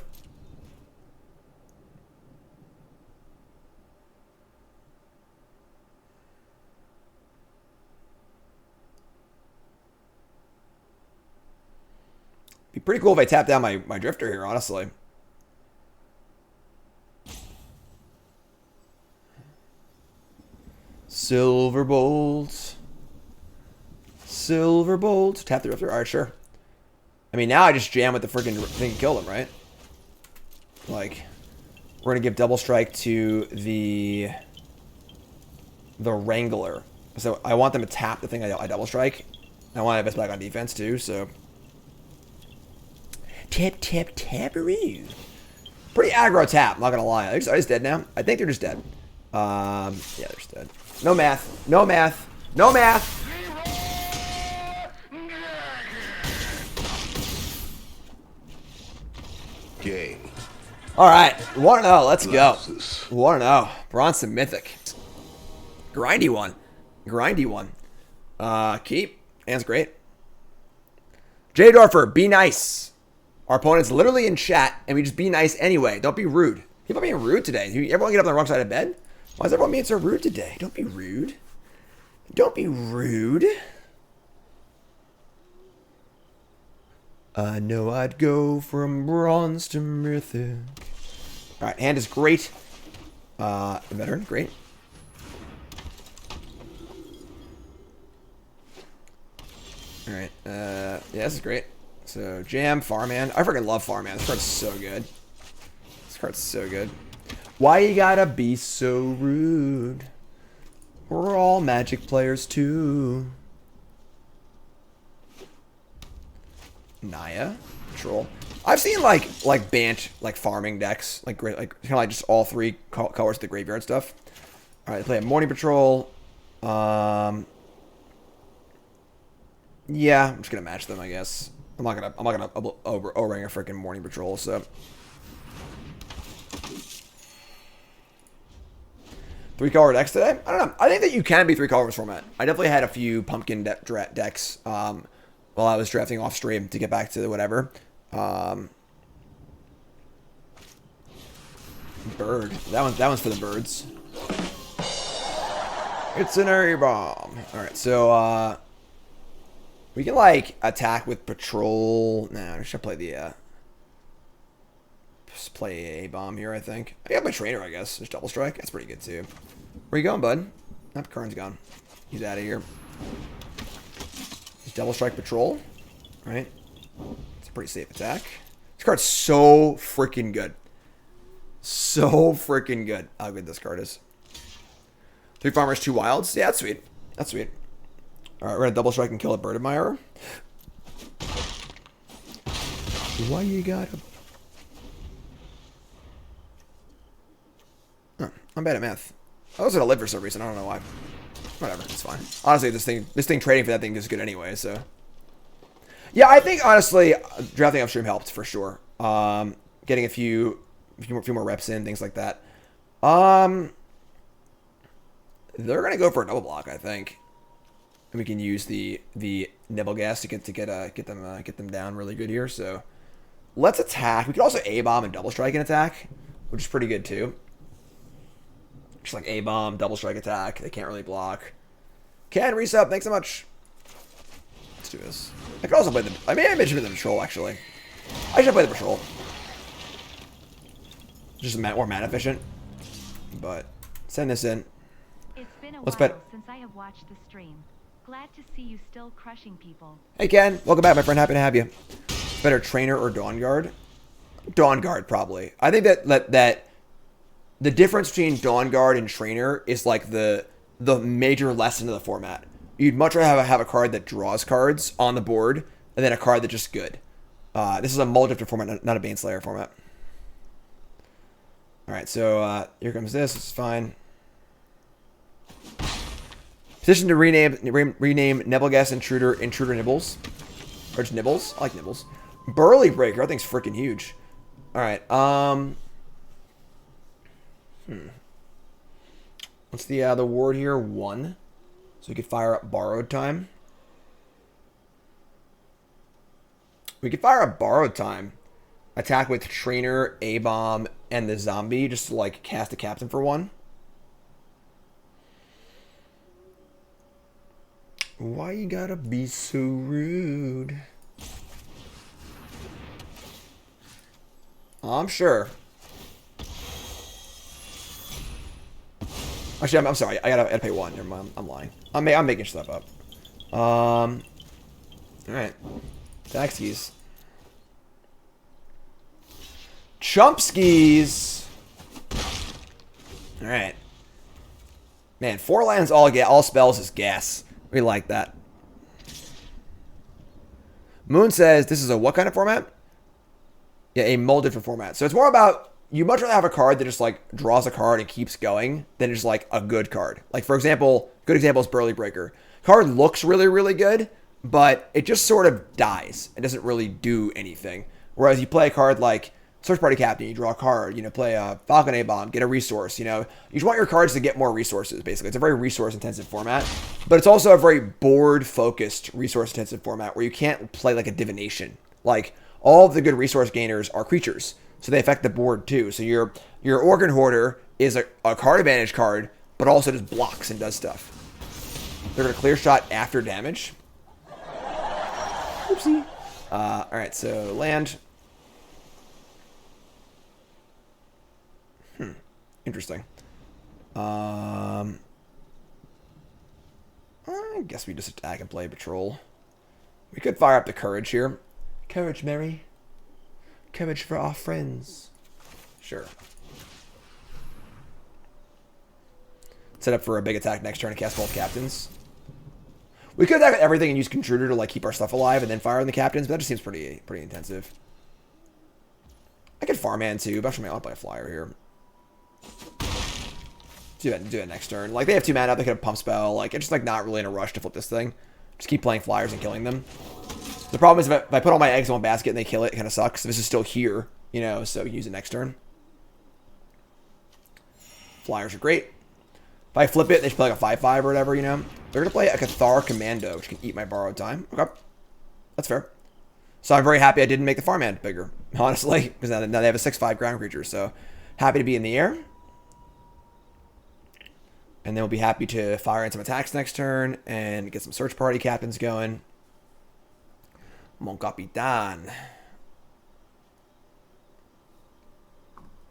Be pretty cool if I tap down my Drifter here, honestly. Silverbolt. Silverbolt. Tap the Drifter. Alright, sure. I mean, now I just jam with the freaking thing and kill them, right? Like, we're going to give Double Strike to the Wrangler. So I want them to tap the thing I Double Strike. I want to have us back on defense, too, so... Tap, tap, taparoo. Pretty aggro tap, I'm not gonna lie. Are they just dead now? I think they're just dead. Yeah, they're just dead. No math. No math. No math. Game. Alright, 1-0. Let's go. 1-0. Bronze to Mythic. Grindy one. Grindy one. Keep. Hand's great. J. Dorfer, be nice. Our opponent's literally in chat, and we just be nice anyway. Don't be rude. People are being rude today. Everyone get up on the wrong side of bed? Why is everyone being so rude today? Don't be rude. Don't be rude. I know I'd go from bronze to Mythic. Alright, hand is great. Veteran, great. Alright, yeah, this is great. So, Jam, Farmhand. I freaking love Farmhand. This card's so good. This card's so good. Why you gotta be so rude? We're all Magic players too. Naya, Troll. I've seen like Bant farming decks, like great, like kind of like just all three colors of the graveyard stuff. All right, play a Morning Patrol. Yeah, I'm just gonna match them, I guess. I'm not gonna O-ring a freaking Morning Patrol, so. 3-color decks today? I don't know. I think that you can be 3-color in this format. I definitely had a few pumpkin decks while I was drafting off stream to get back to whatever. Bird. That one's for the birds. It's an A-bomb. Alright, so we can like attack with patrol. Nah, I should play the just play A-bomb here, I think. I got my trainer, I guess. Just double strike. That's pretty good too. Where you going, bud? Nope, Kern's gone. He's out of here. Just double strike patrol. Right? It's a pretty safe attack. This card's so freaking good. So freaking good. How good this card is. 3 farmers, 2 wilds. Yeah, that's sweet. That's sweet. Alright, we're gonna double strike and kill a bird admirer. Why you gotta... Oh, I'm bad at math. I was gonna live for some reason. I don't know why. Whatever, it's fine. Honestly, this thing trading for that thing is good anyway, so. Yeah, I think honestly, drafting upstream helped for sure. Getting a few more reps in, things like that. They're gonna go for a double block, I think. And we can use the nibble gas to get them down really good here. So let's attack. We could also A-bomb and double strike an attack, which is pretty good too. Just like A-bomb, double strike attack. They can't really block. Ken, resub, thanks so much. do this. I could also play the... I mean, I mentioned the Patrol, actually. I should play the Patrol. Just more mana efficient. But, send this in. It's been a Let's while bet. since I have watched the stream. Glad to see you still crushing people. Hey, Ken. Welcome back, my friend. Happy to have you. Better Trainer or Dawn Guard? Dawn Guard, probably. I think that the difference between Dawn Guard and Trainer is like the major lesson of the format. You'd much rather have a card that draws cards on the board and then a card that's just good. This is a multi-drifter format, not a Baneslayer format. Alright, so here comes this. This is fine. Position to rename Nebelgast Intruder Nibbles. Or just Nibbles. I like Nibbles. Burly Breaker. That thing's freaking huge. Alright, What's the ward here? 1. So we could fire up Borrowed Time. We could fire up Borrowed Time. Attack with Trainer, A-Bomb, and the Zombie. Just to, like, cast a Captain for 1. Why you gotta be so rude? I'm sure. Actually, I'm sorry. I gotta pay 1. Never mind. I'm lying. I'm making stuff up. All right. Taxies. Chumpskis. All right. Man, 4 lands, all spells is gas. We like that. Moon says this is a what kind of format? Yeah, a multi-different format. So it's more about, you much rather have a card that just like draws a card and keeps going than just like a good card. Like for example, good example is Burly Breaker. Card looks really, really good, but it just sort of dies. It doesn't really do anything. Whereas you play a card like Search Party Captain, you draw a card, play a Falcon A-Bomb, get a resource, you just want your cards to get more resources, basically. It's a very resource-intensive format, but it's also a very board-focused resource-intensive format where you can't play like a divination. Like, all of the good resource gainers are creatures, so they affect the board too. So your Organ Hoarder is a card advantage card, but also just blocks and does stuff. They're going to clear shot after damage. Oopsie. Alright, so land... Interesting. I guess we just attack and play Patrol. We could fire up the Courage here. Courage, Mary. Courage for our friends. Sure. Set up for a big attack next turn and cast both Captains. We could attack with everything and use Intruder to like keep our stuff alive and then fire on the Captains, but that just seems pretty intensive. I could farmhand too, but actually I want to play a flyer here. Do it next turn. Like, they have 2 mana, they could have Pump Spell. Like, it's just, like, not really in a rush to flip this thing. Just keep playing flyers and killing them. The problem is if I put all my eggs in one basket and they kill it, it kind of sucks. This is still here, so use it next turn. Flyers are great. If I flip it, they should play like a 5/5 or whatever, They're going to play a Cathar Commando, which can eat my Borrowed Time. Okay. That's fair. So I'm very happy I didn't make the farmhand bigger, honestly, because now they have a 6/5 ground creature, so happy to be in the air. And then we'll be happy to fire in some attacks next turn and get some Search Party Captains going. Mon Capitan.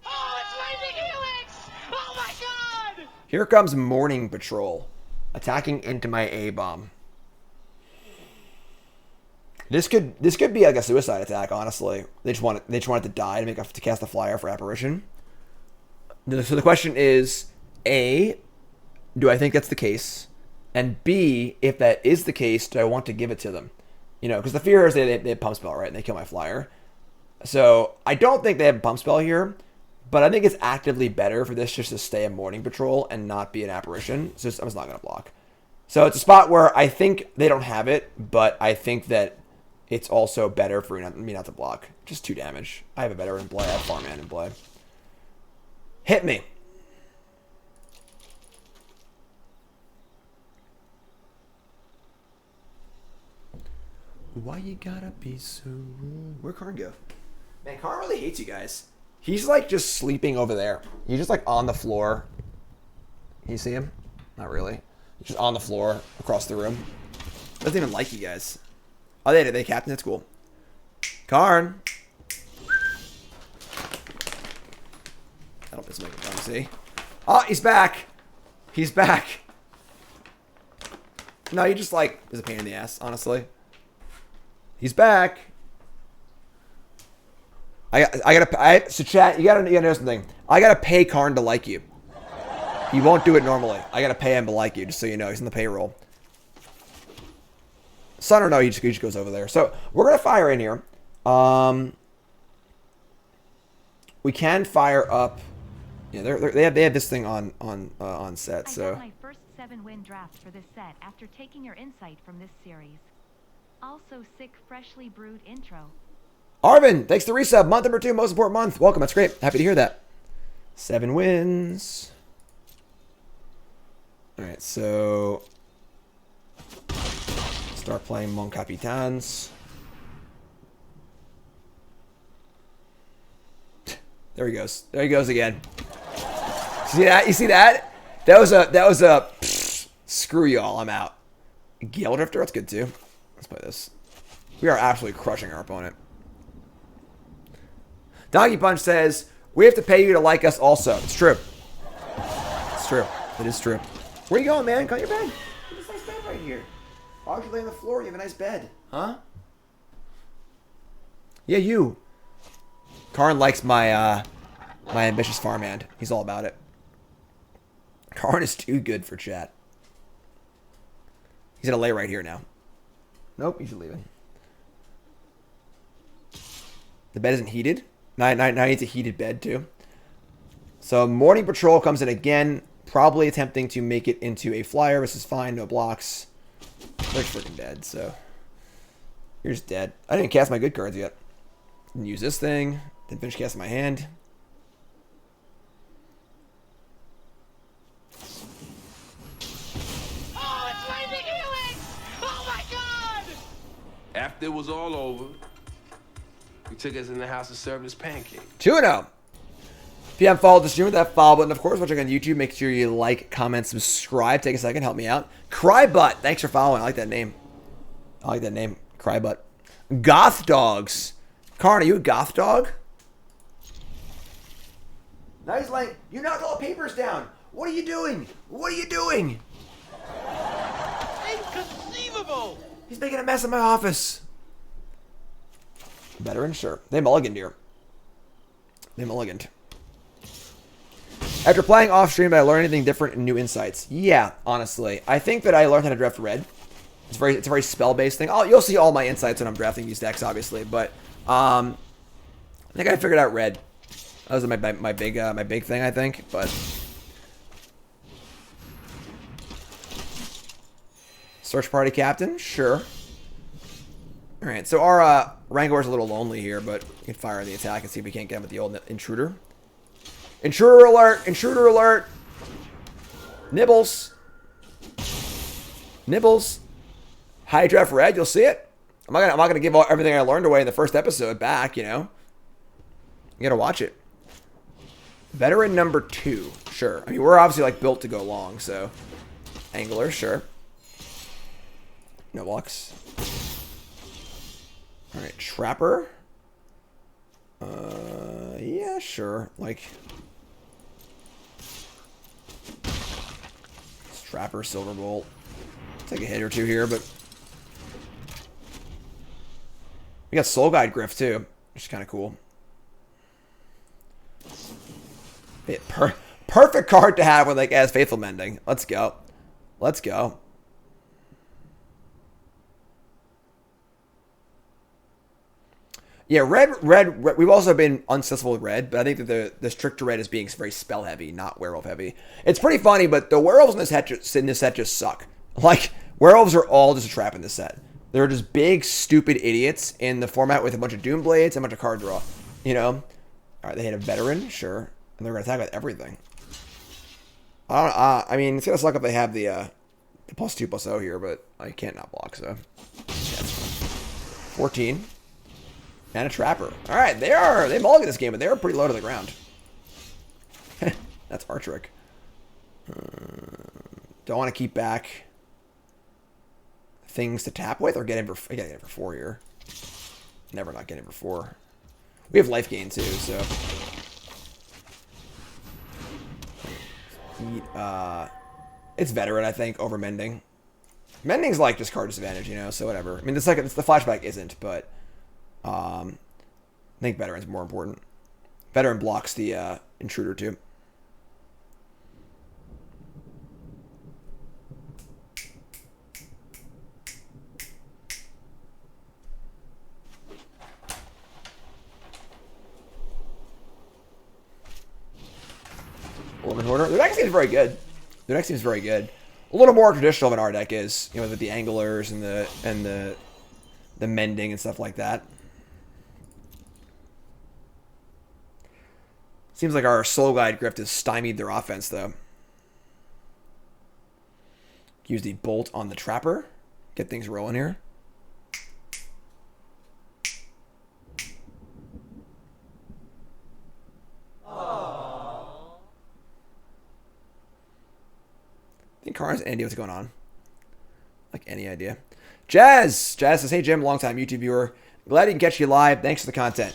Oh, it's Lightning Helix! Oh my god! Here comes Morning Patrol, attacking into my A-Bomb. This could be like a suicide attack, honestly. They just want it to die to cast a flyer for Apparition. So the question is, A, do I think that's the case? And B, if that is the case, do I want to give it to them? Because the fear is they have Pump Spell, right? And they kill my flyer. So I don't think they have Pump Spell here, but I think it's actively better for this just to stay a Morning Patrol and not be an Apparition. So I'm just not going to block. So it's a spot where I think they don't have it, but I think that it's also better for me not to block. Just 2 damage. I have a better in play. I have Farmhand in play. Hit me. Why you gotta be so rude? Where'd Karn go? Man, Karn really hates you guys. He's like just sleeping over there. He's just like on the floor. Can you see him? Not really. He's just on the floor across the room. Doesn't even like you guys. Oh, they did. They captain. That's cool. Karn. That'll piss me off. See? Oh, he's back. He's back. No, he just like is a pain in the ass, honestly. He's back. So chat, you gotta know something. I gotta pay Karn to like you. He won't do it normally. I gotta pay him to like you, just so you know. He's in the payroll. Son or no, he just goes over there. So we're gonna fire in here. We can fire up. Yeah, they have this thing on set. So. I got my first 7-win draft for this set after taking your insight from this series. Also sick, freshly brewed intro. Arvin, thanks to resub. Month number 2, most important month. Welcome. That's great. Happy to hear that. 7 wins. All right, so start playing Mon Capitans. There he goes. There he goes again. See that? You see that? That was a screw y'all. I'm out. Gale Drifter. That's good too. Let's play this. We are absolutely crushing our opponent. Donkey Punch says, we have to pay you to like us also. It's true. It's true. It is true. Where you going, man? Come to your bed. You have a nice bed right here. Why would you lay on the floor? You have a nice bed. Huh? Yeah, you. Karn likes my my ambitious farmhand. He's all about it. Karn is too good for chat. He's going to lay right here now. Nope, he's leaving. The bed isn't heated. Now needs a heated bed too. So Morning Patrol comes in again, probably attempting to make it into a flyer. This is fine, no blocks. They're freaking dead, so you're just dead. I didn't cast my good cards yet. Didn't use this thing. Didn't finish casting my hand. Oh, it's Mythic Helix! Oh my god! After it was all over, he took us in the house and served us pancakes. 2-0. If you haven't followed the stream with that follow button, of course, watching on YouTube, make sure you like, comment, subscribe. Take a second, help me out. Crybutt, thanks for following. I like that name. I like that name, Crybutt. Goth Dogs. Karn, are you a goth dog? Now he's like, you knocked all the papers down. What are you doing? What are you doing? Inconceivable! He's making a mess in my office. Veteran, sure. They mulliganed here. They mulliganed. After playing off stream, did I learn anything different and new insights? Yeah, honestly. I think that I learned how to draft red. It's a very spell-based thing. You'll see all my insights when I'm drafting these decks, obviously. But I think I figured out red. That was my big thing, I think. But search party captain, sure. All right, so our Wrangler's a little lonely here, but we can fire the attack and see if we can't get him with the old intruder. Intruder alert! Intruder alert! Nibbles. Nibbles. High draft red, you'll see it. I'm not gonna give everything I learned away in the first episode back, you know. You gotta watch it. Veteran number 2, sure. I mean, we're obviously like built to go long, so Angler, sure. No blocks. All right, Trapper. Yeah, sure. Like Trapper, Silverbolt. Take a hit or two here, but we got Soul Guide Griff too, which is kind of cool. Yeah, perfect card to have with like as Faithful Mending. Let's go. Let's go. Yeah, red. We've also been unsuccessful with red, but I think that the trick to red is being very spell heavy, not werewolf heavy. It's pretty funny, but the werewolves in this set just suck. Like, werewolves are all just a trap in this set. They're just big, stupid idiots in the format with a bunch of Doom Blades and a bunch of card draw. You know? All right, they hit a veteran, sure, and they're gonna attack with everything. I mean, it's gonna suck if they have the +2/+0 here, but I can't not block, so yeah, that's fine. 14. And a Trapper. All right, they mulligan this game, but they're pretty low to the ground. That's our trick. Don't want to keep back things to tap with or get in for. I gotta get in for 4 here. Never not getting in for 4. We have life gain too, so. It's veteran, I think, over mending. Mending's like just card disadvantage, you know, so whatever. I mean, the flashback isn't, but I think veteran's more important. Veteran blocks the intruder too. Organ Hoarder. Their deck seems very good. Their deck seems very good. A little more traditional than our deck is, you know, with the anglers and the mending and stuff like that. Seems like our Soul Guide Grift has stymied their offense, though. Use the Bolt on the Trapper. Get things rolling here. I think Carr has any idea what's going on. Like, any idea. Jazz says, hey, Jim, long-time YouTube viewer. Glad he can catch you live. Thanks for the content.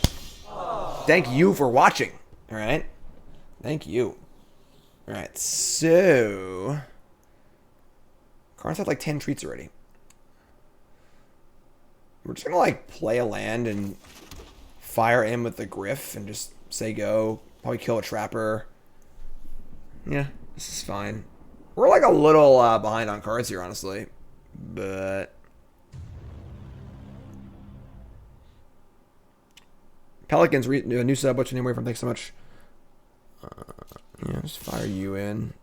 Thank you for watching. All right? Thank you. All right, so... Carr's had like 10 treats already. We're just going to, like, play a land and fire in with the Griff and just say go. Probably kill a Trapper. Yeah, this is fine. We're like a little behind on cards here, honestly. But... Pelicans, new sub, what's your name away from? Thanks so much. Yeah, just fire you in.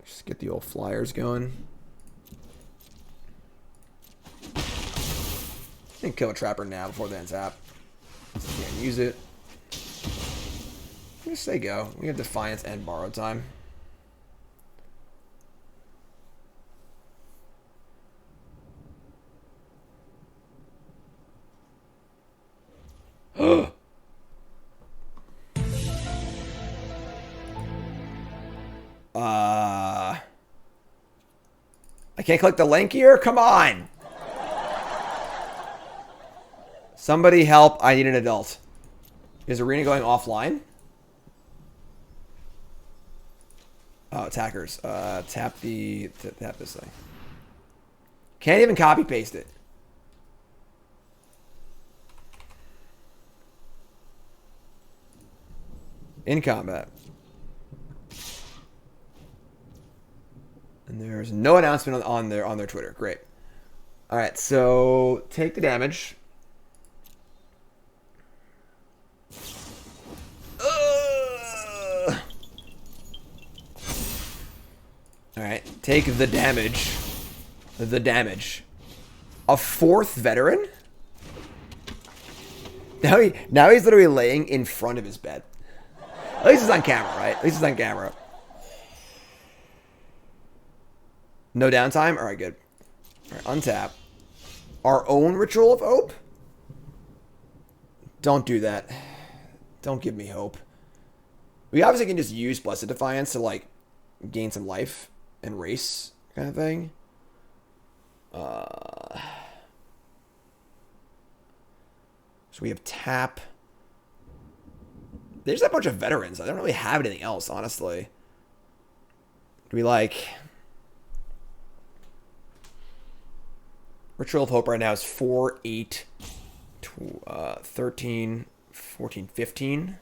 Just get the old flyers going. I think kill a Trapper now before they untap. Can't use it. Just say go. We have Defiance and Borrow Time. I can't click the link here? Come on! Somebody help, I need an adult. Is Arena going offline? Oh, attackers. Tap this thing. Can't even copy paste it. In combat. And there's no announcement on their Twitter. Great. All right, so take the damage. All right, take the damage. The damage. A 4th veteran? Now he's literally laying in front of his bed. At least it's on camera, right? At least it's on camera. No downtime? Alright, good. Alright, untap. Our own Ritual of Hope? Don't do that. Don't give me hope. We obviously can just use Blessed Defiance to, like, gain some life and race kind of thing. So we have tap. There's a bunch of veterans. I don't really have anything else, honestly. Do we like... Ritual of Hope right now is 4, 8, 13, 14, 15.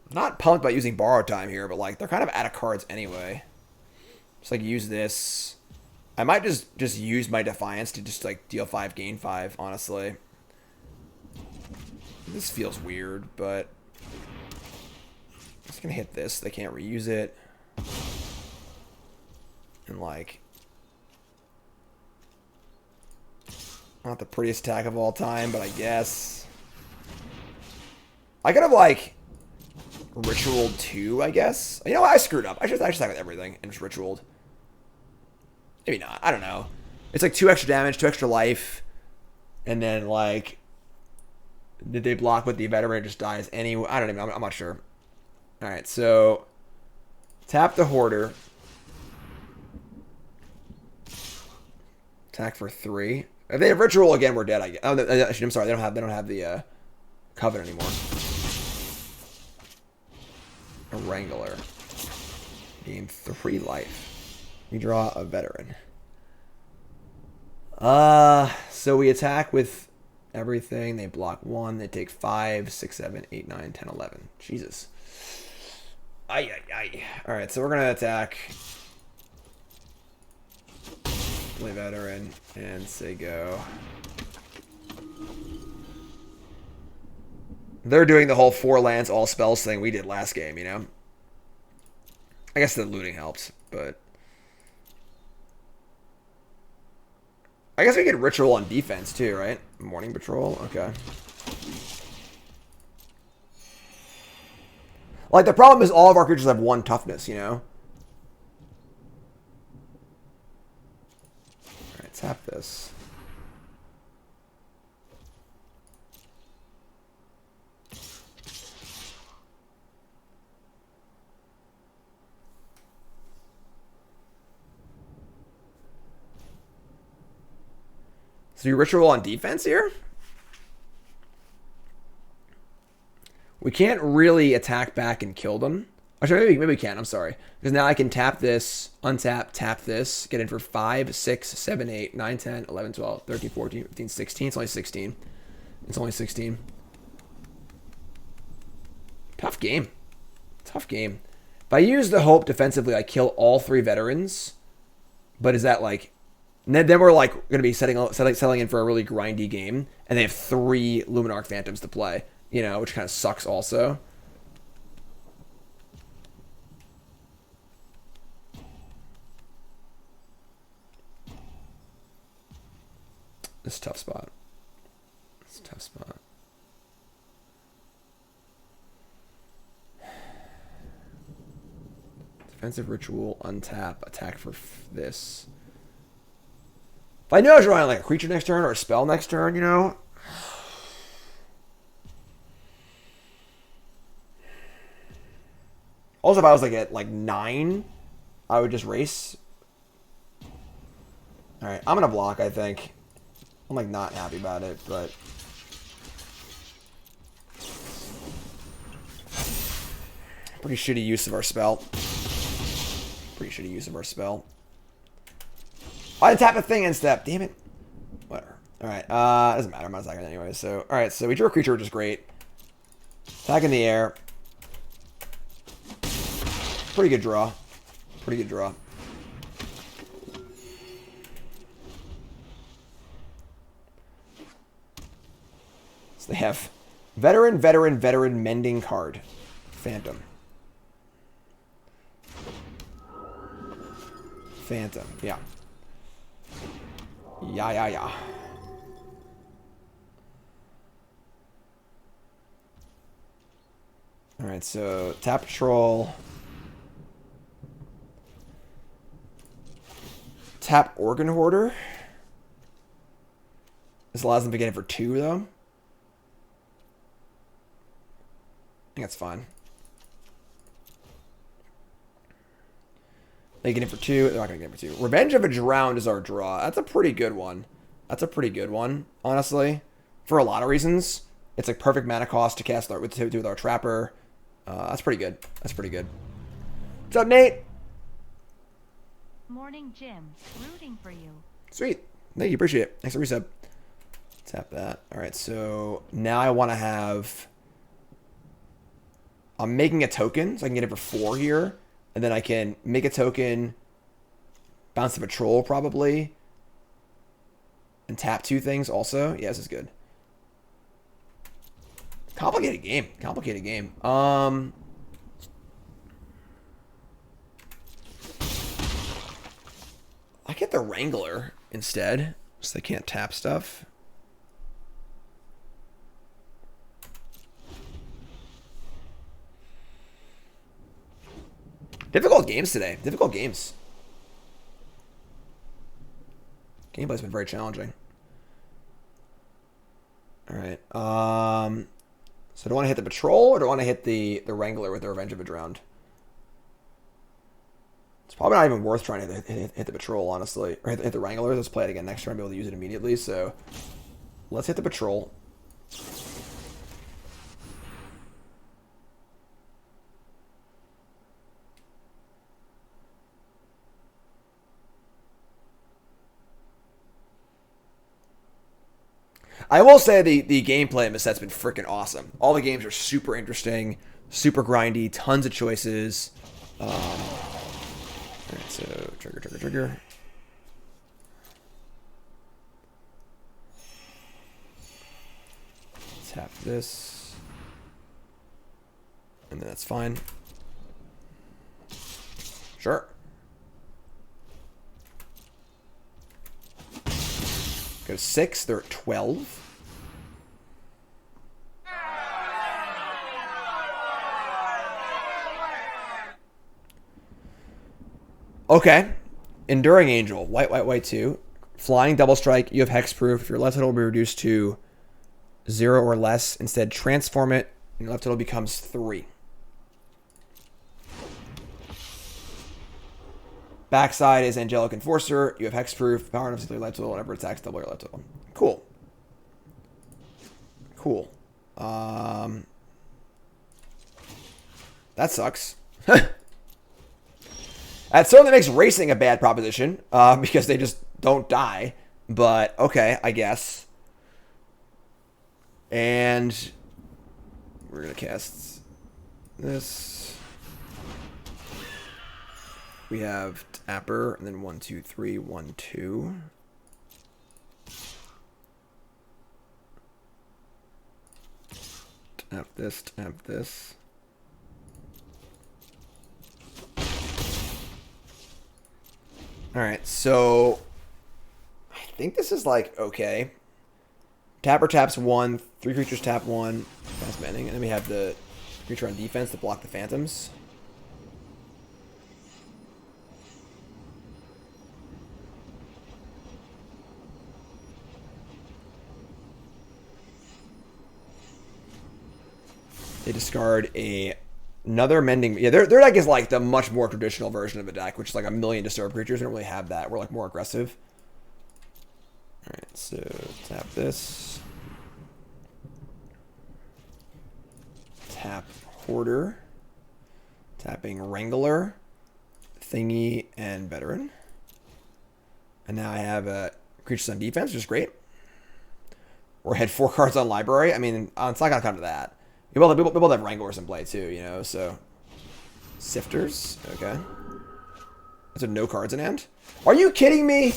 Not pumped about using Borrow Time here, but like they're kind of out of cards anyway. Just like use this. I might just use my Defiance to just like deal 5, gain 5, honestly. This feels weird, but I'm just gonna hit this. They can't reuse it. And like, not the prettiest attack of all time, but I guess I could have like Ritualed 2, I guess. You know what? I screwed up. I should attack with everything and just Ritualed. Maybe not. I don't know. It's like 2 extra damage, 2 extra life, and then like Did they block with the veteran? It just dies anyway. I don't even. I'm not sure. All right, so tap the hoarder. Attack for 3. If they have ritual again, we're dead. I guess. Oh, actually, I'm sorry. They don't have the covenant anymore. A Wrangler. Gain 3 life. We draw a veteran. So we attack with everything. They block 1. They take 5, 6, 7, 8, 9, 10, 11. Jesus. Ay. Alright, so we're going to attack. Play veteran and say go. They're doing the whole 4 lands, all spells thing we did last game, you know? I guess the looting helped, but... I guess we get ritual on defense too, right? Morning patrol, okay. Like, the problem is all of our creatures have 1 toughness, you know? Alright, tap this. So you ritual on defense here? We can't really attack back and kill them. Actually, maybe we can. I'm sorry. Because now I can tap this, untap, tap this, get in for 5, 6, 7, 8, 9, 10, 11, 12, 13, 14, 15, 16. It's only 16. It's only 16. Tough game. Tough game. If I use the hope defensively, I kill all 3 veterans. But is that like... Then we're like going to be settling in for a really grindy game. And they have 3 Luminarch Phantoms to play. You know, which kind of sucks also. This is a tough spot. It's a tough spot. Defensive ritual, untap, attack for this. If I knew I was drawing like a creature next turn or a spell next turn, you know. Also, if I was like at like 9, I would just race. All right, I'm gonna block. I think I'm like not happy about it, but pretty shitty use of our spell. Pretty shitty use of our spell. I tap a thing and step. Damn it. Whatever. All right. Doesn't matter. I'm not attacking anyway. So all right. So we drew a creature, which is great. Attack in the air. Pretty good draw. Pretty good draw. So they have veteran, mending card. Phantom. Phantom. Yeah. Yeah. Alright, so tap patrol. Tap Organ Hoarder. This allows them to get it for 2, though. I think that's fine. They get it for 2. They're not going to get it for 2. Revenge of a Drowned is our draw. That's a pretty good one. That's a pretty good one, honestly. For a lot of reasons. It's like perfect mana cost to cast with our Trapper. That's pretty good. That's pretty good. What's up, Nate? Morning, Jim. Rooting for you. Sweet. Thank you. Appreciate it. Thanks for resub. Tap that. All right, so now I want to have... I'm making a token, so I can get it for 4 here. And then I can make a token, bounce the patrol probably, and tap 2 things also. Yeah, this is good. Complicated game. Complicated game. I get the Wrangler instead, so they can't tap stuff. Difficult games today. Difficult games. Gameplay's been very challenging. All right. So do I want to hit the Patrol, or do I want to hit the Wrangler with the Revenge of a Drowned? It's probably not even worth trying to hit the Patrol, honestly. Or hit the Wrangler. Let's play it again next turn and be able to use it immediately. So let's hit the Patrol. I will say the gameplay in this set's been freaking awesome. All the games are super interesting, super grindy, tons of choices. Alright, so trigger. Tap this. And then that's fine. Sure. Go to 6, they're at 12. Okay. Enduring Angel. White 2. Flying double strike. You have hexproof. If your left total will be reduced to 0 or less, instead transform it, and your left total becomes 3. Backside is Angelic Enforcer. You have hexproof. Power enough to your left total. Whenever it attacks, double your left total. Cool. Cool. That sucks. That certainly makes racing a bad proposition, because they just don't die. But, okay, I guess. And we're going to cast this. We have Tapper, and then 1, 2, 3, 1, 2. Tap this, tap this. Alright, so I think this is like okay. Tapper taps 1, 3 creatures tap 1, fast bending, and then we have the creature on defense to block the phantoms. They discard another mending. Yeah, their deck is like the much more traditional version of a deck, which is like a million disturb creatures. They don't really have that. We're like more aggressive. All right, so tap this. Tap Hoarder. Tapping Wrangler, Thingy, and Veteran. And now I have creatures on defense, which is great. Or had 4 cards on library. I mean, it's not gonna come to that. People have Wranglers in play too, you know, so. Sifters, okay. Is there no cards in hand? Are you kidding me?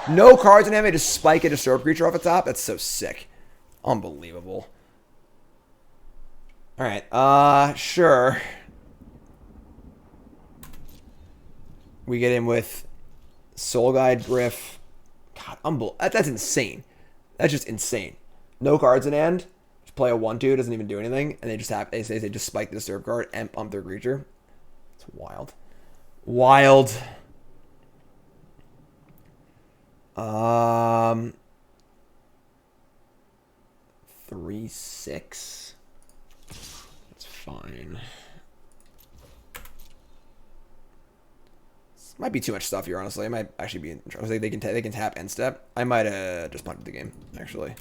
No cards in hand, they just spike a disturb creature off the top? That's so sick. Unbelievable. Alright, sure. We get in with Soul Guide, Griff. God, that's insane. That's just insane. No cards in hand. Play a 1/2, doesn't even do anything, and they just have they just spike the disturb card and pump their creature. It's wild. Wild. 3/6. That's fine. This might be too much stuff here, honestly. I might actually be in trouble. They can tap end step. I might just punt the game, actually.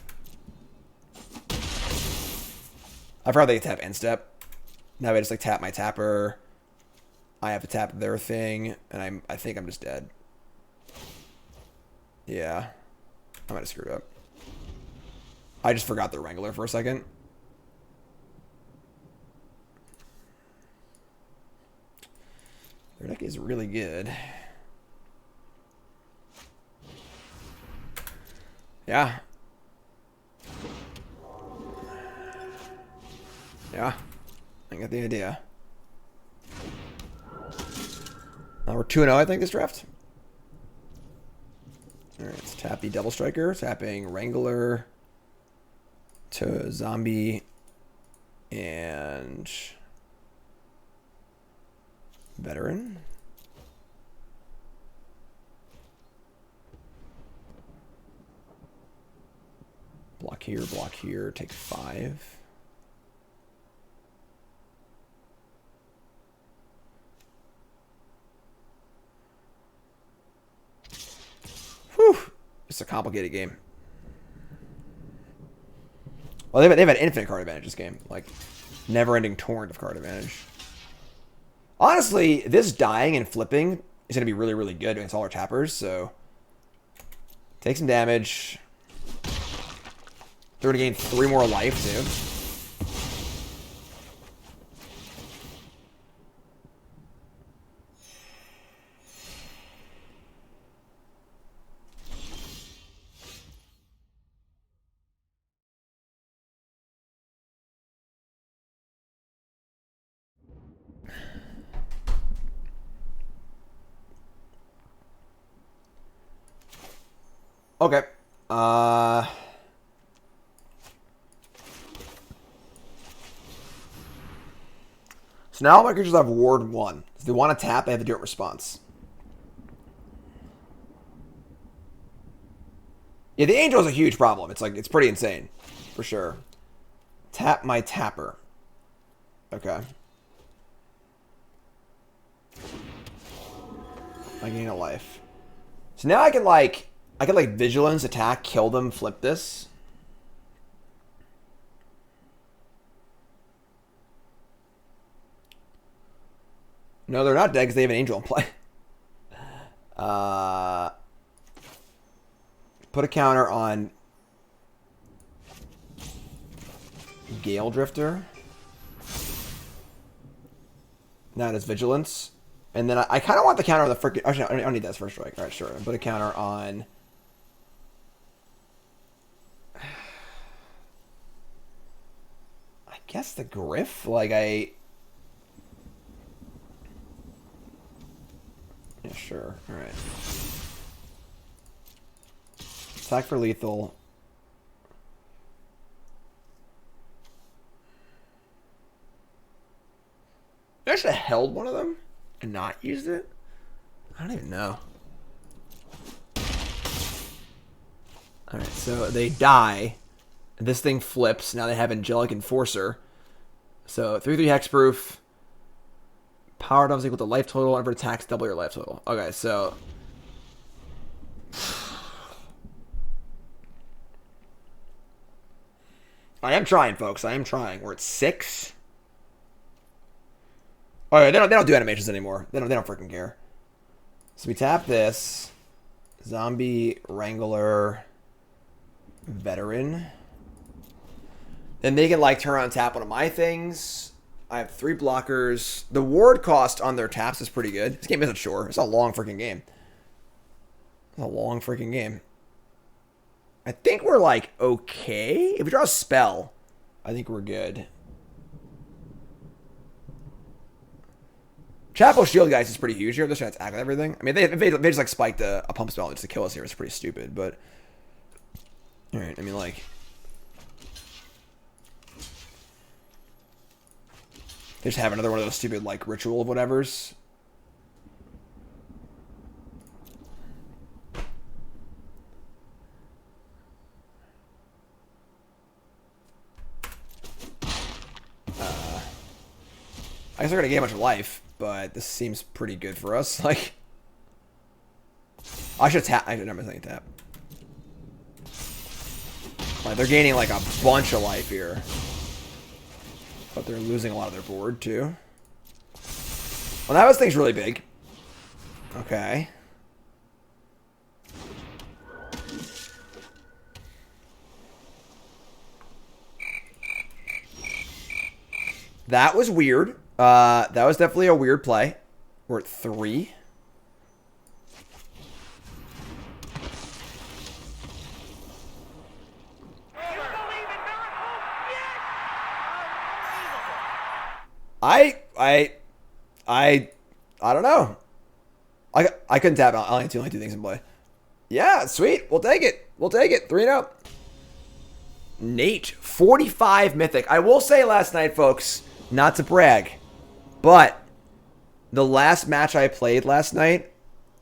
I'd rather tap end step. Now I just like tap my tapper. I have to tap their thing, and I think I'm just dead. Yeah, I might have screwed up. I just forgot the Wrangler for a second. Their deck is really good. Yeah. Yeah, I got the idea. We're 2-0, I think, this draft. Alright, let's tap the Double Striker. Tapping Wrangler to Zombie and Veteran. block here, take 5. Whew. It's a complicated game. Well, they've had infinite card advantage this game. Like, never-ending torrent of card advantage. Honestly, this dying and flipping is going to be really, really good against all our tappers, so... Take some damage. They're going to gain 3 more life, too. Okay. So now all my creatures have Ward 1. If they want to tap, they have to do it in response. Yeah, the Angel is a huge problem. It's like, it's pretty insane. For sure. Tap my tapper. Okay. I gain a life. So now I can like vigilance, attack, kill them, flip this. No, they're not dead because they have an Angel in play. Put a counter on Gale Drifter. Now it is Vigilance. And then I kind of want the counter on the freaking... Actually, I don't need that as first strike. All right, sure. Put a counter on... I guess the Griff? Like, I... Yeah, sure. All right. Attack for lethal. I should have held one of them and not used it. I don't even know. All right, so they die. This thing flips. Now they have Angelic Enforcer. So 3/3 hexproof. Power does equal to life total. Whenever attacks, double your life total. Okay, so I am trying, folks. I am trying. We're at 6. Oh, yeah, they don't do animations anymore. They don't freaking care. So we tap this. Zombie Wrangler Veteran. Then they can like turn around and tap one of my things. I have 3 blockers. The ward cost on their taps is pretty good. This game isn't short. It's a long freaking game. It's a long freaking game. I think we're like okay. If we draw a spell, I think we're good. Chapel Shield, guys, is pretty huge here. They're trying to attack with everything. I mean, if they just like spiked a pump spell just to kill us here, it's pretty stupid. But all right, I mean, like, they just have another one of those stupid like ritual of whatevers. I guess they're gonna gain a bunch of life. But this seems pretty good for us. Like, I should tap. I should never think tap. Like, they're gaining like a bunch of life here, but they're losing a lot of their board too. Well, now this thing's really big. Okay. That was weird. That was definitely a weird play. We're at 3. I don't know. I couldn't tap out. I only had 2 things in play. Yeah, sweet. We'll take it. We'll take it. 3-0. Nate, 45 Mythic. I will say last night, folks, not to brag, but the last match I played last night,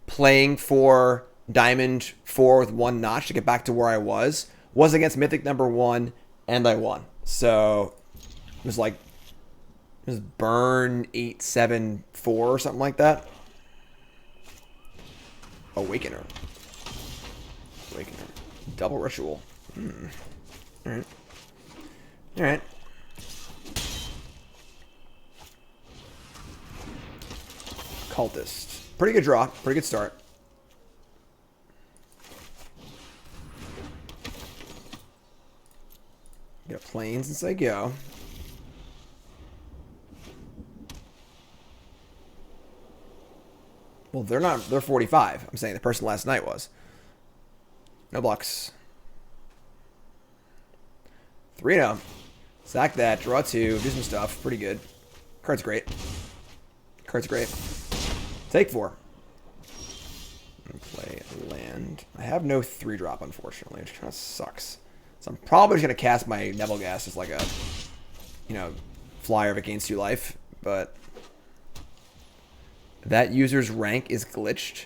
playing for Diamond 4 with 1 notch to get back to where I was was against Mythic #1, and I won. So it was like, it was burn 8-7-4 or something like that. Awakener. Awakener. Double ritual. Alright. Alright. Cultist. Pretty good draw. Pretty good start. Get planes since I go. Well, they're not. They're 45. I'm saying the person last night was. No blocks. 3-0. Sack that. Draw 2. Do some stuff. Pretty good. Card's great. Card's great. Take 4. And play land. I have no 3-drop, unfortunately, which kind of sucks. So I'm probably just going to cast my Neville Gas as like a, you know, flyer if it gains 2 life. But that user's rank is glitched.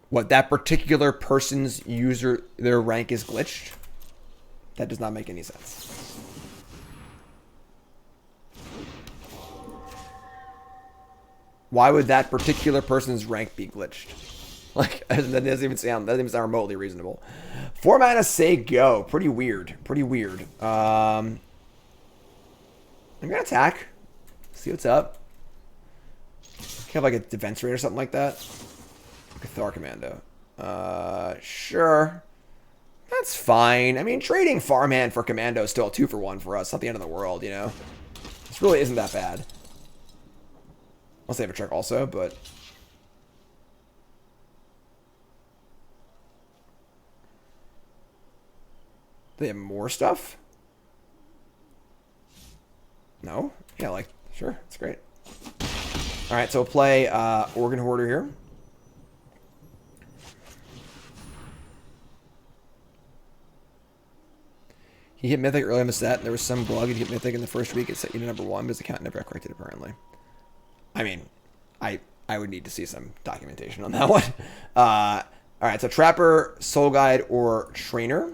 What, that particular person's user, their rank is glitched? That does not make any sense. Why would that particular person's rank be glitched? Like, that doesn't even sound remotely reasonable. 4 mana, say go. Pretty weird. Pretty weird. I'm gonna attack. See what's up. Have like a defense rate or something like that. Cathar Commando. Sure. That's fine. I mean, trading farmhand for commando is still a 2-for-1 for us. Not the end of the world, you know. This really isn't that bad. I'll save a trick also, but they have more stuff? No? Yeah, like, sure, it's great. Alright, so we'll play Organ Hoarder here. He hit Mythic early in the set. There was some blog he hit Mythic in the first week. It set you to #1, but his account never got corrected, apparently. I mean, I would need to see some documentation on that one. Alright, so Trapper, Soul Guide, or Trainer.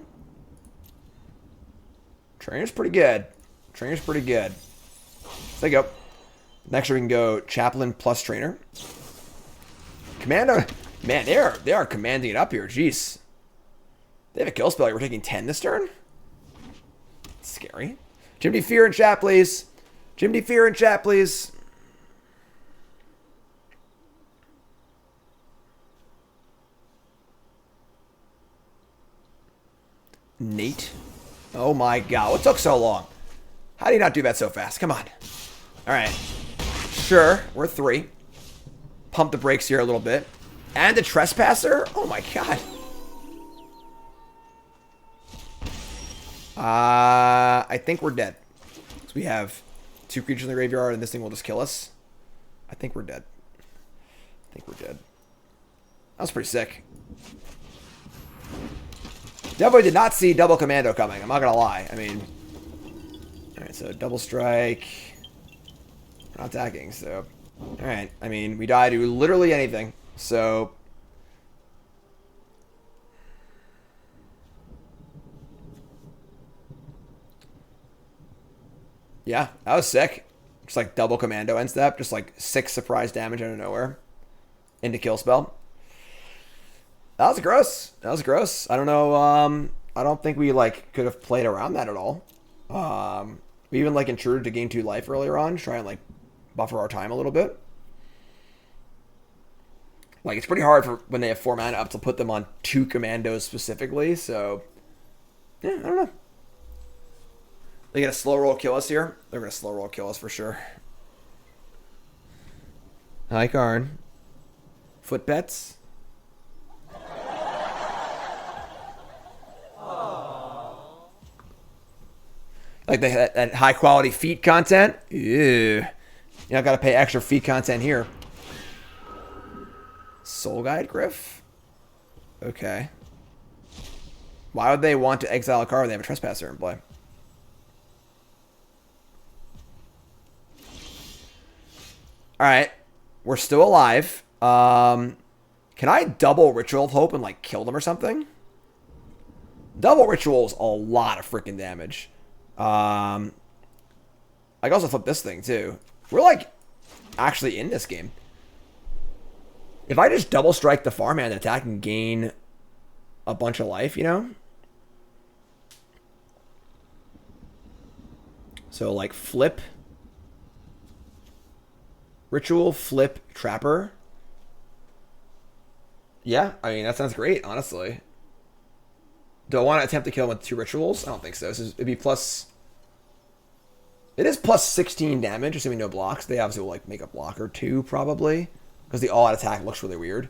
Trainer's pretty good. Trainer's pretty good. There you go. Next we can go Chaplain plus Trainer. Commando, man, they are commanding it up here. Jeez. They have a kill spell. We're taking 10 this turn? That's scary. Jimmy Fear in chat, please. Jimmy Fear in chat, please. Nate. Oh my god. What took so long? How do you not do that so fast? Come on. Alright. Sure. We're 3. Pump the brakes here a little bit. And a Trespasser? Oh my god. I think we're dead. So we have 2 creatures in the graveyard and this thing will just kill us. I think we're dead. I think we're dead. That was pretty sick. Definitely did not see double commando coming. I'm not going to lie. I mean, alright, so double strike. We're not attacking, so. Alright, I mean, we die to literally anything. So. Yeah, that was sick. Just like double commando end step. Just like 6 surprise damage out of nowhere. Into kill spell. That was gross. That was gross. I don't know. I don't think we like could have played around that at all. We even like intruded to gain 2 life earlier on, try and like buffer our time a little bit. Like it's pretty hard for when they have 4 mana up to put them on 2 commandos specifically. So yeah, I don't know. They gonna slow roll kill us here? They're gonna slow roll kill us for sure. Hi, Karn. Foot bets. Like that high quality feet content. Ew. You don't gotta pay extra feet content here. Soul Guide Griff? Okay. Why would they want to exile a card when they have a Trespasser in play? Alright. We're still alive. Can I double Ritual of Hope and like kill them or something? Double Ritual's a lot of freaking damage. I can also flip this thing, too. We're, like, actually in this game. If I just double strike the farmhand and attack and gain a bunch of life, you know? So, like, flip. Ritual, flip, Trapper. Yeah, I mean, that sounds great, honestly. Do I want to attempt to kill him with 2 rituals? I don't think so. It'd be plus... It is plus 16 damage, assuming no blocks. They obviously will, like, make a block or 2, probably. Because the all-out attack looks really weird.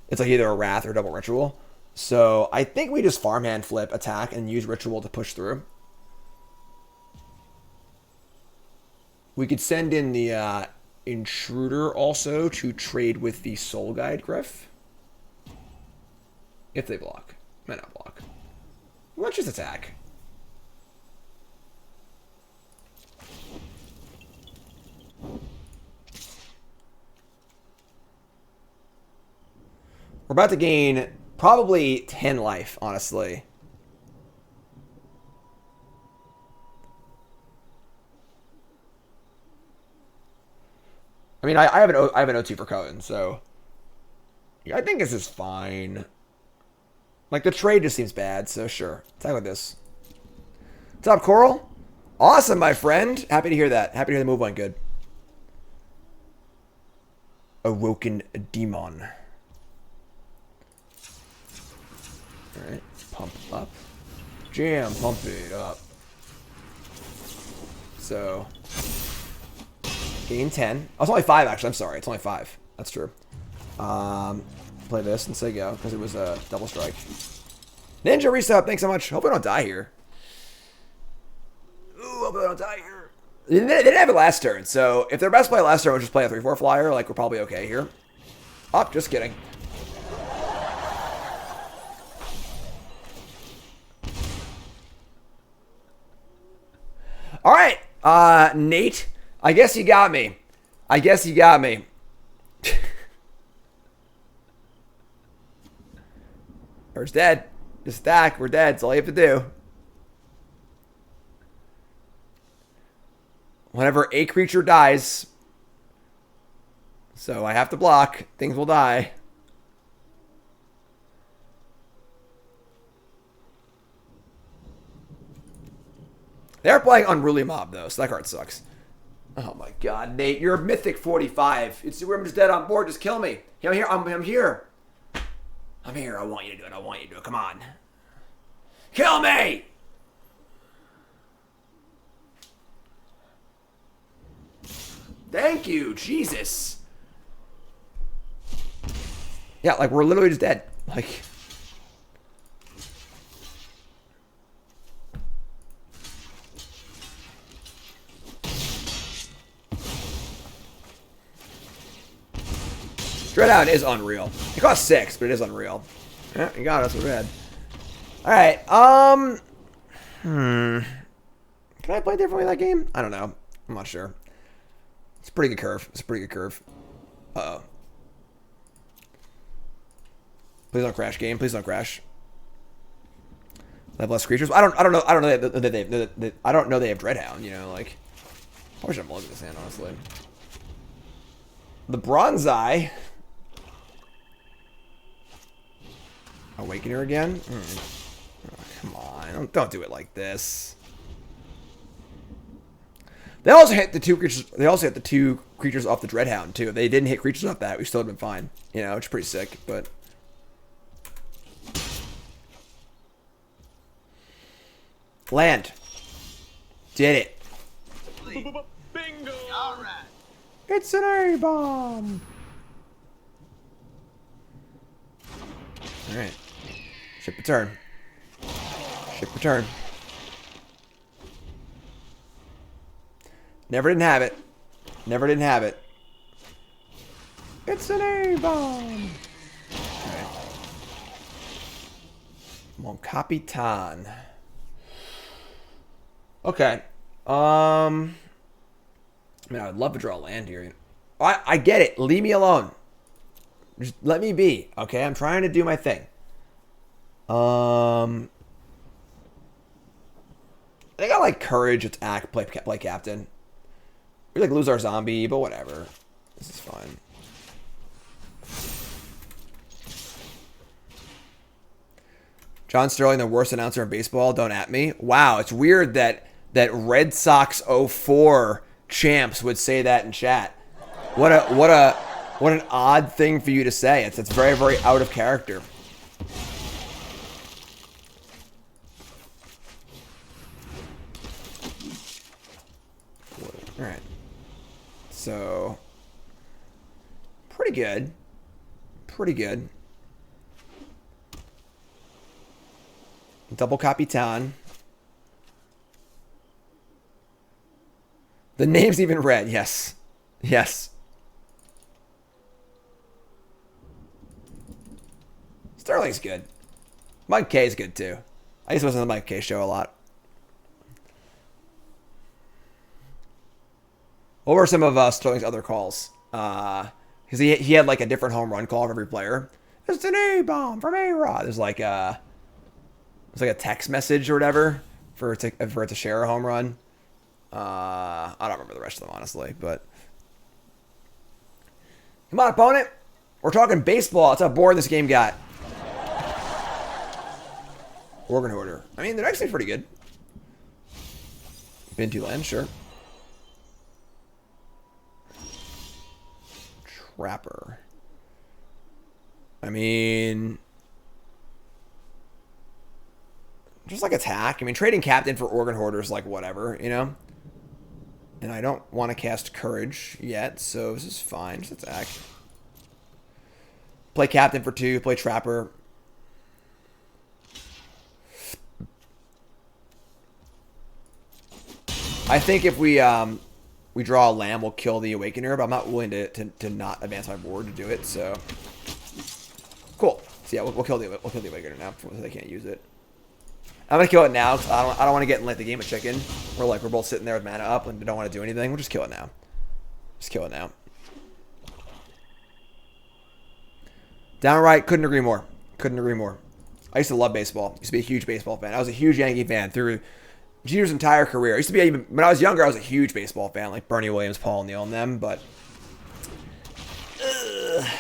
It's like either a Wrath or double Ritual. So, I think we just farmhand flip, attack, and use Ritual to push through. We could send in the Intruder also to trade with the Soul Guide Griff. If they block. Might not block. Let's just attack. We're about to gain probably 10 life, honestly. I mean, I have an O2 for Cohen, so yeah, I think this is fine. Like, the trade just seems bad, so sure. Attack with this. What's up, Coral? Awesome, my friend. Happy to hear that. Happy to hear the move went good. Awoken Demon. Alright, pump up. Jam, pump it up. So, gain 10. Oh, it's only 5, actually. I'm sorry. It's only 5. That's true. Play this and say go, because it was a double strike. Ninja resub, thanks so much. Hope we don't die here. Ooh, hope we don't die here. They didn't have it last turn, so if their best play last turn was just play a 3/4 flyer, like, we're probably okay here. Oh, just kidding. All right, Nate, I guess you got me. I guess you got me. We're dead. Just stack. We're dead. That's all you have to do. Whenever a creature dies, so I have to block, things will die. They're playing Unruly Mob, though, so that card sucks. Oh, my God, Nate. You're a Mythic 45. I'm just dead on board. Just kill me. I'm here. I'm here. I'm here. I want you to do it. I want you to do it. Come on. Kill me! Thank you. Jesus. Yeah, like, we're literally just dead. Like... Dreadhound is unreal. It costs 6, but it is unreal. Yeah, you got us. We're dead. Alright, Can I play differently that game? I don't know. I'm not sure. It's a pretty good curve. It's a pretty good curve. Uh-oh. Please don't crash, game. Please don't crash. They have less creatures. I don't know. I don't know that I don't know they have Dreadhound. You know, like, probably shouldn't look at this hand, honestly. The Bronze Eye. Awakener again? Oh, come on. Don't do it like this. They also hit the 2 creatures. They also hit the 2 creatures off the Dreadhound too. If they didn't hit creatures off that, we still would have been fine. You know, which is pretty sick, but land. Did it. Bingo! Alright. It's an A-bomb. Alright. Ship return. Ship return. Never didn't have it. Never didn't have it. It's an A-bomb. Alright. Mon Capitan. Okay. I mean, I would love to draw a land here. I get it. Leave me alone. Just let me be. Okay, I'm trying to do my thing. They got like courage, attack, play captain. We like lose our zombie, but whatever. This is fine. John Sterling, the worst announcer in baseball. Don't at me. Wow, it's weird that Red Sox '04 champs would say that in chat. What an odd thing for you to say. It's very, very out of character. All right. So, pretty good. Pretty good. Double Capitan. The name's even red. Yes. Yes. Sterling's good. Mike K is good too. I used to listen to the Mike K show a lot. What were some of Sterling's other calls? Because he had like a different home run call for every player. It's an A-bomb from A-Rod. There's like a text message or whatever for it to share a home run. I don't remember the rest of them honestly, but come on, opponent. We're talking baseball. That's how boring this game got. Organ Hoarder. I mean, they're actually pretty good. Been to land, sure. Trapper. I mean, just like attack. I mean, trading captain for Organ Hoarder is like whatever, you know? And I don't want to cast Courage yet, so this is fine. Just attack. Play captain for 2, play Trapper. I think if we draw a Lamb, we'll kill the Awakener, but I'm not willing to not advance my board to do it, so. Cool. So yeah, we'll kill the Awakener now so they can't use it. I'm gonna kill it now because I don't want to get in like the game of chicken where like we're both sitting there with mana up and don't want to do anything. We'll just kill it now. Just kill it now. Downright couldn't agree more. Couldn't agree more. I used to love baseball. Used to be a huge baseball fan. I was a huge Yankee fan through Jeter's entire career. I used to be even when I was younger. I was a huge baseball fan, like Bernie Williams, Paul O'Neill, and them. But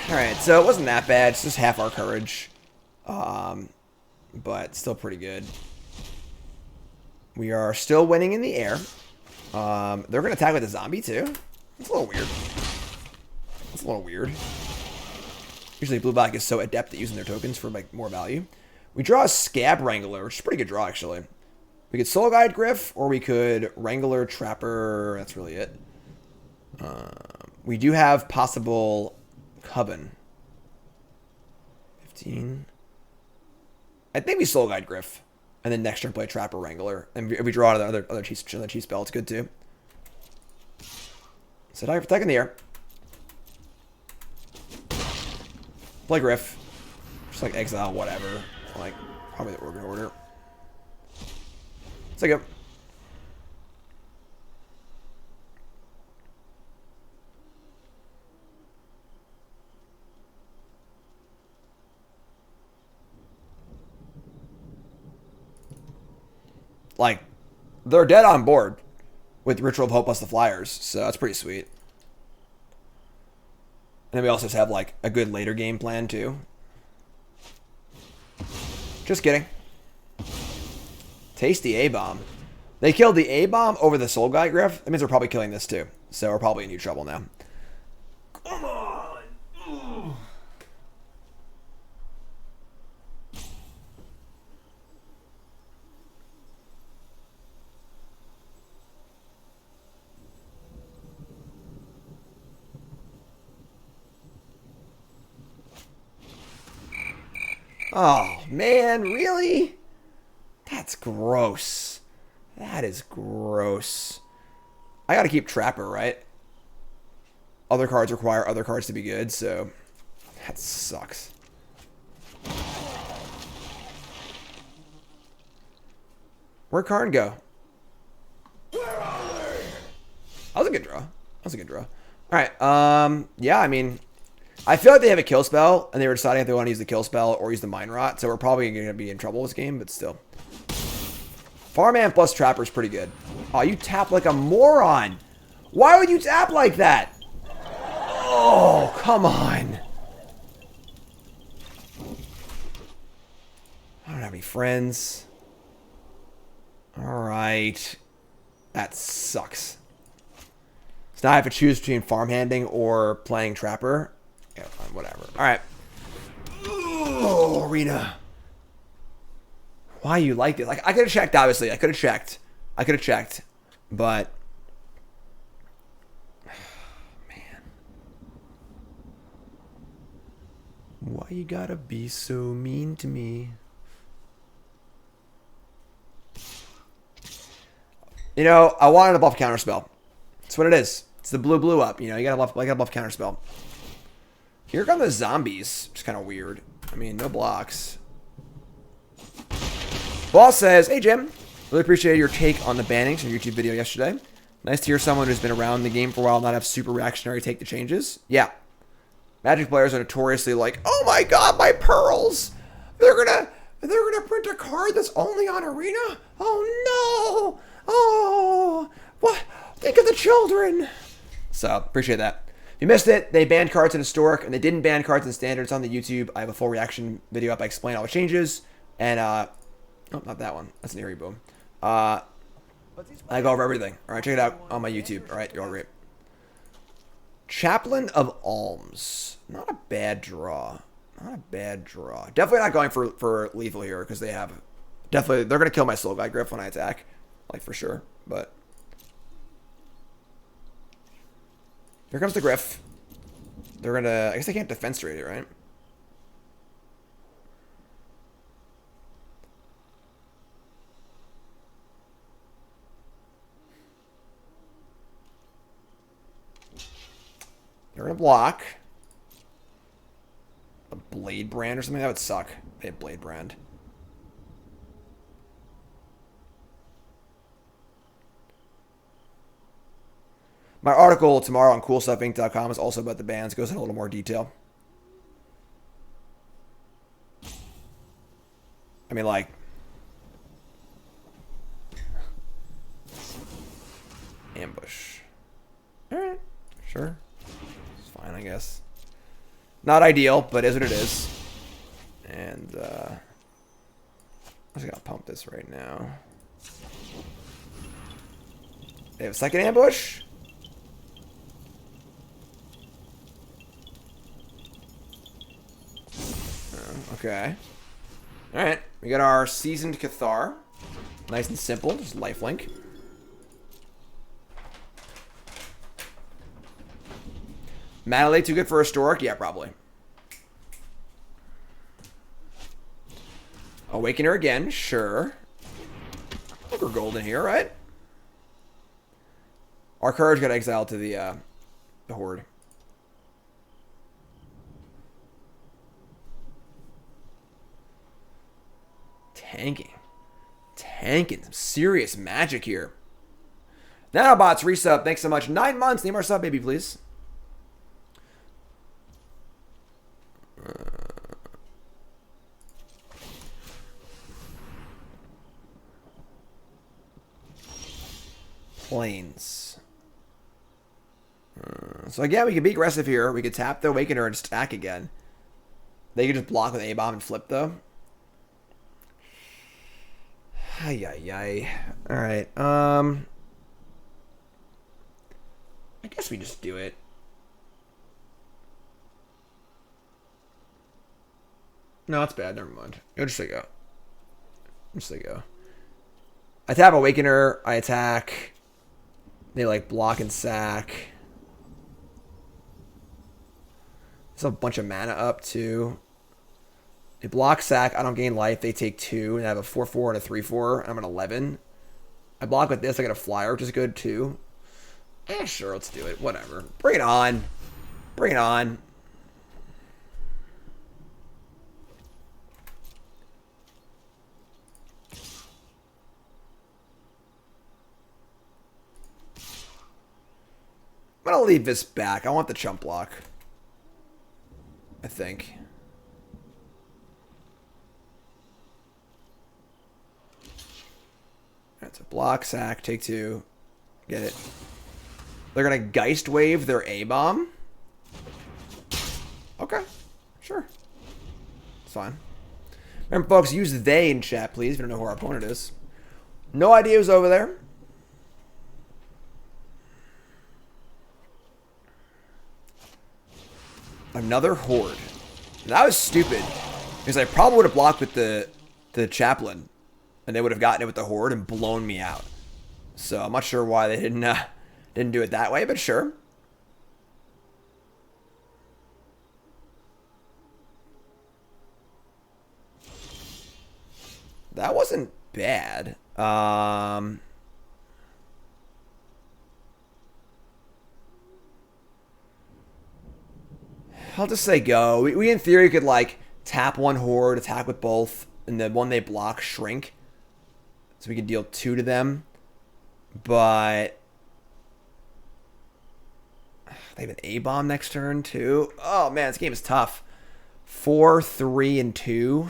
all right, so it wasn't that bad. It's just half our courage, but still pretty good. We are still winning in the air. They're going to attack with a zombie, too. That's a little weird. That's a little weird. Usually blue-black is so adept at using their tokens for like more value. We draw a Scab Wrangler, which is a pretty good draw, actually. We could Soul Guide Griff, or we could Wrangler, Trapper. That's really it. We do have possible Coven. 15. I think we Soul Guide Griff. And then next turn play Trapper Wrangler. And if we draw other cheese spell, it's good too. So I attack in the air. Play Griff. Just like exile, whatever. Like probably the Organ Order. It's like a like, they're dead on board with Ritual of Hope plus the Flyers, so that's pretty sweet. And then we also just have, like, a good later game plan, too. Just kidding. Tasty A-Bomb. They killed the A-Bomb over the Soul Guide Griff. That means they're probably killing this, too. So we're probably in huge trouble now. Come on! Ooh. Oh, man, really? That's gross. That is gross. I gotta keep Trapper, right? Other cards require other cards to be good, so that sucks. Where'd Karn go? Where are they? That was a good draw. That was a good draw. Alright, yeah, I mean, I feel like they have a kill spell, and they were deciding if they want to use the kill spell or use the Mind Rot, so we're probably going to be in trouble this game, but still. Farmhand plus Trapper is pretty good. Oh, you tap like a moron. Why would you tap like that? Oh, come on. I don't have any friends. Alright. That sucks. So now I have to choose between farmhanding or playing Trapper. Yeah, fine, whatever. Alright. Oh, Arena. Why you like it? Like, I could have checked, obviously. I could have checked. But... Man. Why you gotta be so mean to me? You know, I wanted a buff counterspell. That's what it is. It's the blue up. You know, you gotta buff counterspell. Here come the zombies. It's kind of weird. I mean, no blocks. Boss says, hey Jim, really appreciated your take on the bannings in your YouTube video yesterday. Nice to hear someone who's been around the game for a while not have super reactionary take to changes. Yeah. Magic players are notoriously like, oh my god, my pearls! They're gonna print a card that's only on Arena? Oh no! Oh, what? Think of the children. So, appreciate that. If you missed it, they banned cards in Historic, and they didn't ban cards in Standard. It's on the YouTube. I have a full reaction video up. I explain all the changes. And, oh, not that one. That's an Eerie Boom. I go over everything. All right, check it out on my YouTube. All right, you're all great. Chaplain of Alms. Not a bad draw. Definitely not going for lethal here, because they have... Definitely, they're going to kill my Soul Guide Griff when I attack. Like, for sure. But... Here comes the Griff. They're going to... I guess they can't defense rate it, right? They're going to block. A Blade Brand or something? That would suck. They have Blade Brand. My article tomorrow on CoolStuffInc.com is also about the bans. It goes in a little more detail. I mean, like... Ambush. Alright. Sure. It's fine, I guess. Not ideal, but is what it is. And, I'm just gonna pump this right now. They have a second ambush? Okay. Alright. We got our Seasoned Cathar. Nice and simple. Just lifelink. Manalay too good for Historic? Yeah, probably. Awakener again. Sure. We're golden here, right? Our Courage got exiled to the Horde. Tanking some serious magic here. Nanobots resub. Thanks so much. 9 months. Name our sub, baby, please. Planes. So again, we could be aggressive here. We could tap the Awakener and stack again. They could just block with A-Bomb and flip, though. Ay. Alright, I guess we just do it. No, that's bad. Never mind. Go just go. Just go. I tap Awakener. I attack. They like block and sack. There's a bunch of mana up too. They block sack. I don't gain life. They take 2 and I have a 4/4 and a 3/4. I'm an 11. I block with this. I get a flyer, which is good too. Sure, let's do it. Whatever. Bring it on. Bring it on. I'm going to leave this back. I want the chump block. I think. Alright, so block, sack, take 2. Get it. They're gonna Geist Wave their A-Bomb. Okay. Sure. It's fine. Remember, folks, use they in chat, please, if you don't know who our opponent is. No idea who's over there. Another Horde. That was stupid. Because I probably would have blocked with the Chaplain. And they would have gotten it with the Horde and blown me out. So I'm not sure why they didn't do it that way, but sure. That wasn't bad. I'll just say go. We in theory could like tap one Horde, attack with both, and the one they block shrink. So we could deal 2 to them. But they have an A-Bomb next turn too. Oh man, this game is tough. 4, 3, and 2.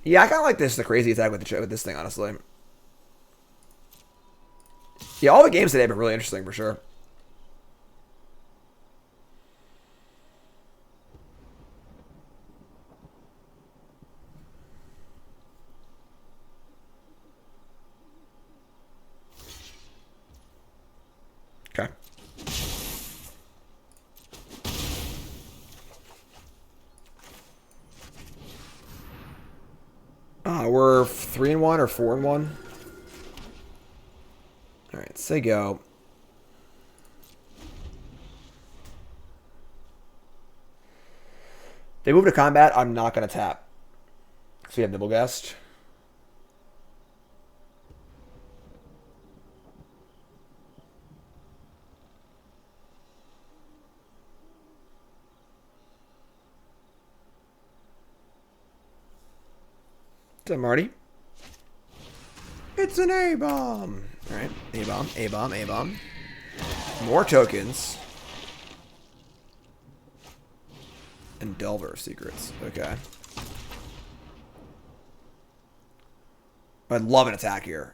Yeah, I kind of like this, the crazy attack with this thing, honestly. Yeah, all the games today have been really interesting, for sure. Okay. We're 3-1 or 4-1. All right, say go. They move to combat. I'm not gonna tap. So we have Nibblegast. What's up, Marty? It's an A-Bomb. All right, A-Bomb, A-Bomb, A-Bomb. More tokens. And Delver Secrets. Okay. I'd love an attack here.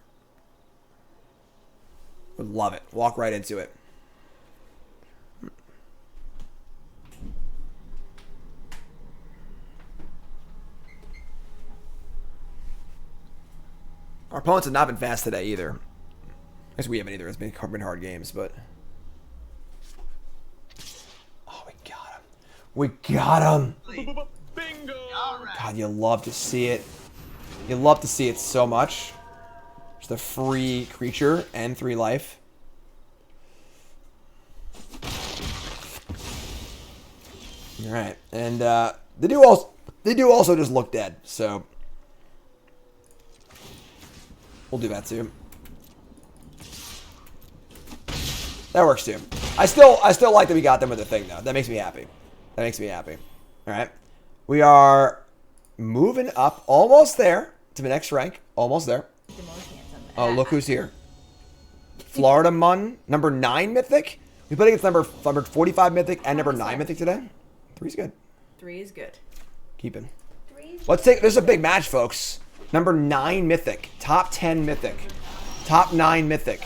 Would love it. Walk right into it. Our opponents have not been fast today either. I guess we haven't either. It's been hard games, but... Oh, we got him. We got him! Bingo! God, you love to see it. You love to see it so much. Just a free creature and 3 life. Alright, and they do also just look dead, so... We'll do that too. That works too. I still like that we got them with the thing though. That makes me happy. That makes me happy. All right, we are moving up, almost there to the next rank. Almost there. Oh, look who's here. Florida Mun, number 9 Mythic. We played against number 45 Mythic and number 9 Mythic today. 3's good. 3 is good. Keep him. Let's take. This is a big match, folks. Number 9 Mythic. Top 10 Mythic. Top 9 Mythic.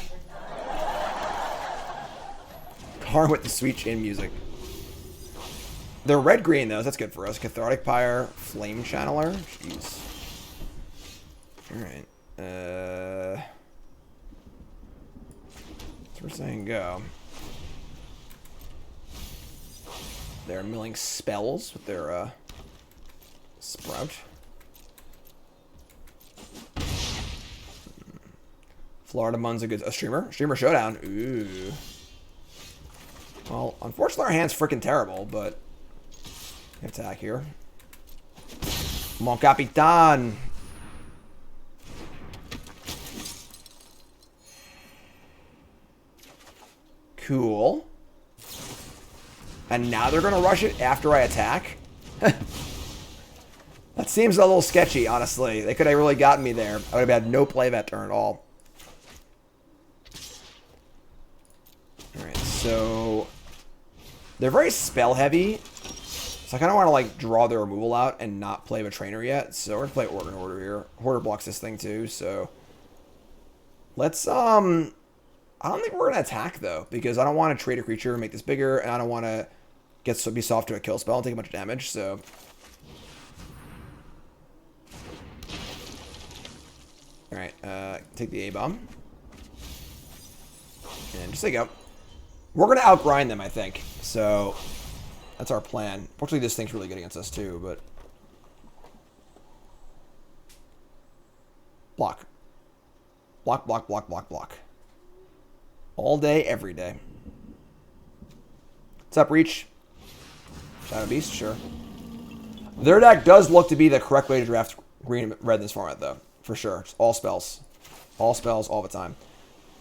Car with the sweet chin music. They're red-green, though, so that's good for us. Cathartic Pyre, Flame Channeler. Jeez. Alright. So we're saying go. They're milling spells with their Sprout. Florida Mun's a streamer. Streamer Showdown. Ooh. Well, unfortunately our hand's freaking terrible, but... Attack here. Mon Capitan! Cool. And now they're gonna rush it after I attack? That seems a little sketchy, honestly. They could have really gotten me there. I would have had no play that turn at all. Alright, so... They're very spell heavy, so I kind of want to like draw their removal out and not play a trainer yet. So we're gonna play Organ Hoarder here. Hoarder blocks this thing too, so let's I don't think we're gonna attack though, because I don't want to trade a creature and make this bigger, and I don't want to be soft to a kill spell and take a bunch of damage. So all right, take the A-bomb. And just there you go. We're going to outgrind them, I think. So that's our plan. Fortunately, this thing's really good against us too, but block. Block, block, block, block, block. All day, every day. What's up, Reach? Shadow Beast, sure. Their deck does look to be the correct way to draft green and red in this format, though. For sure. It's all spells. All spells, all the time.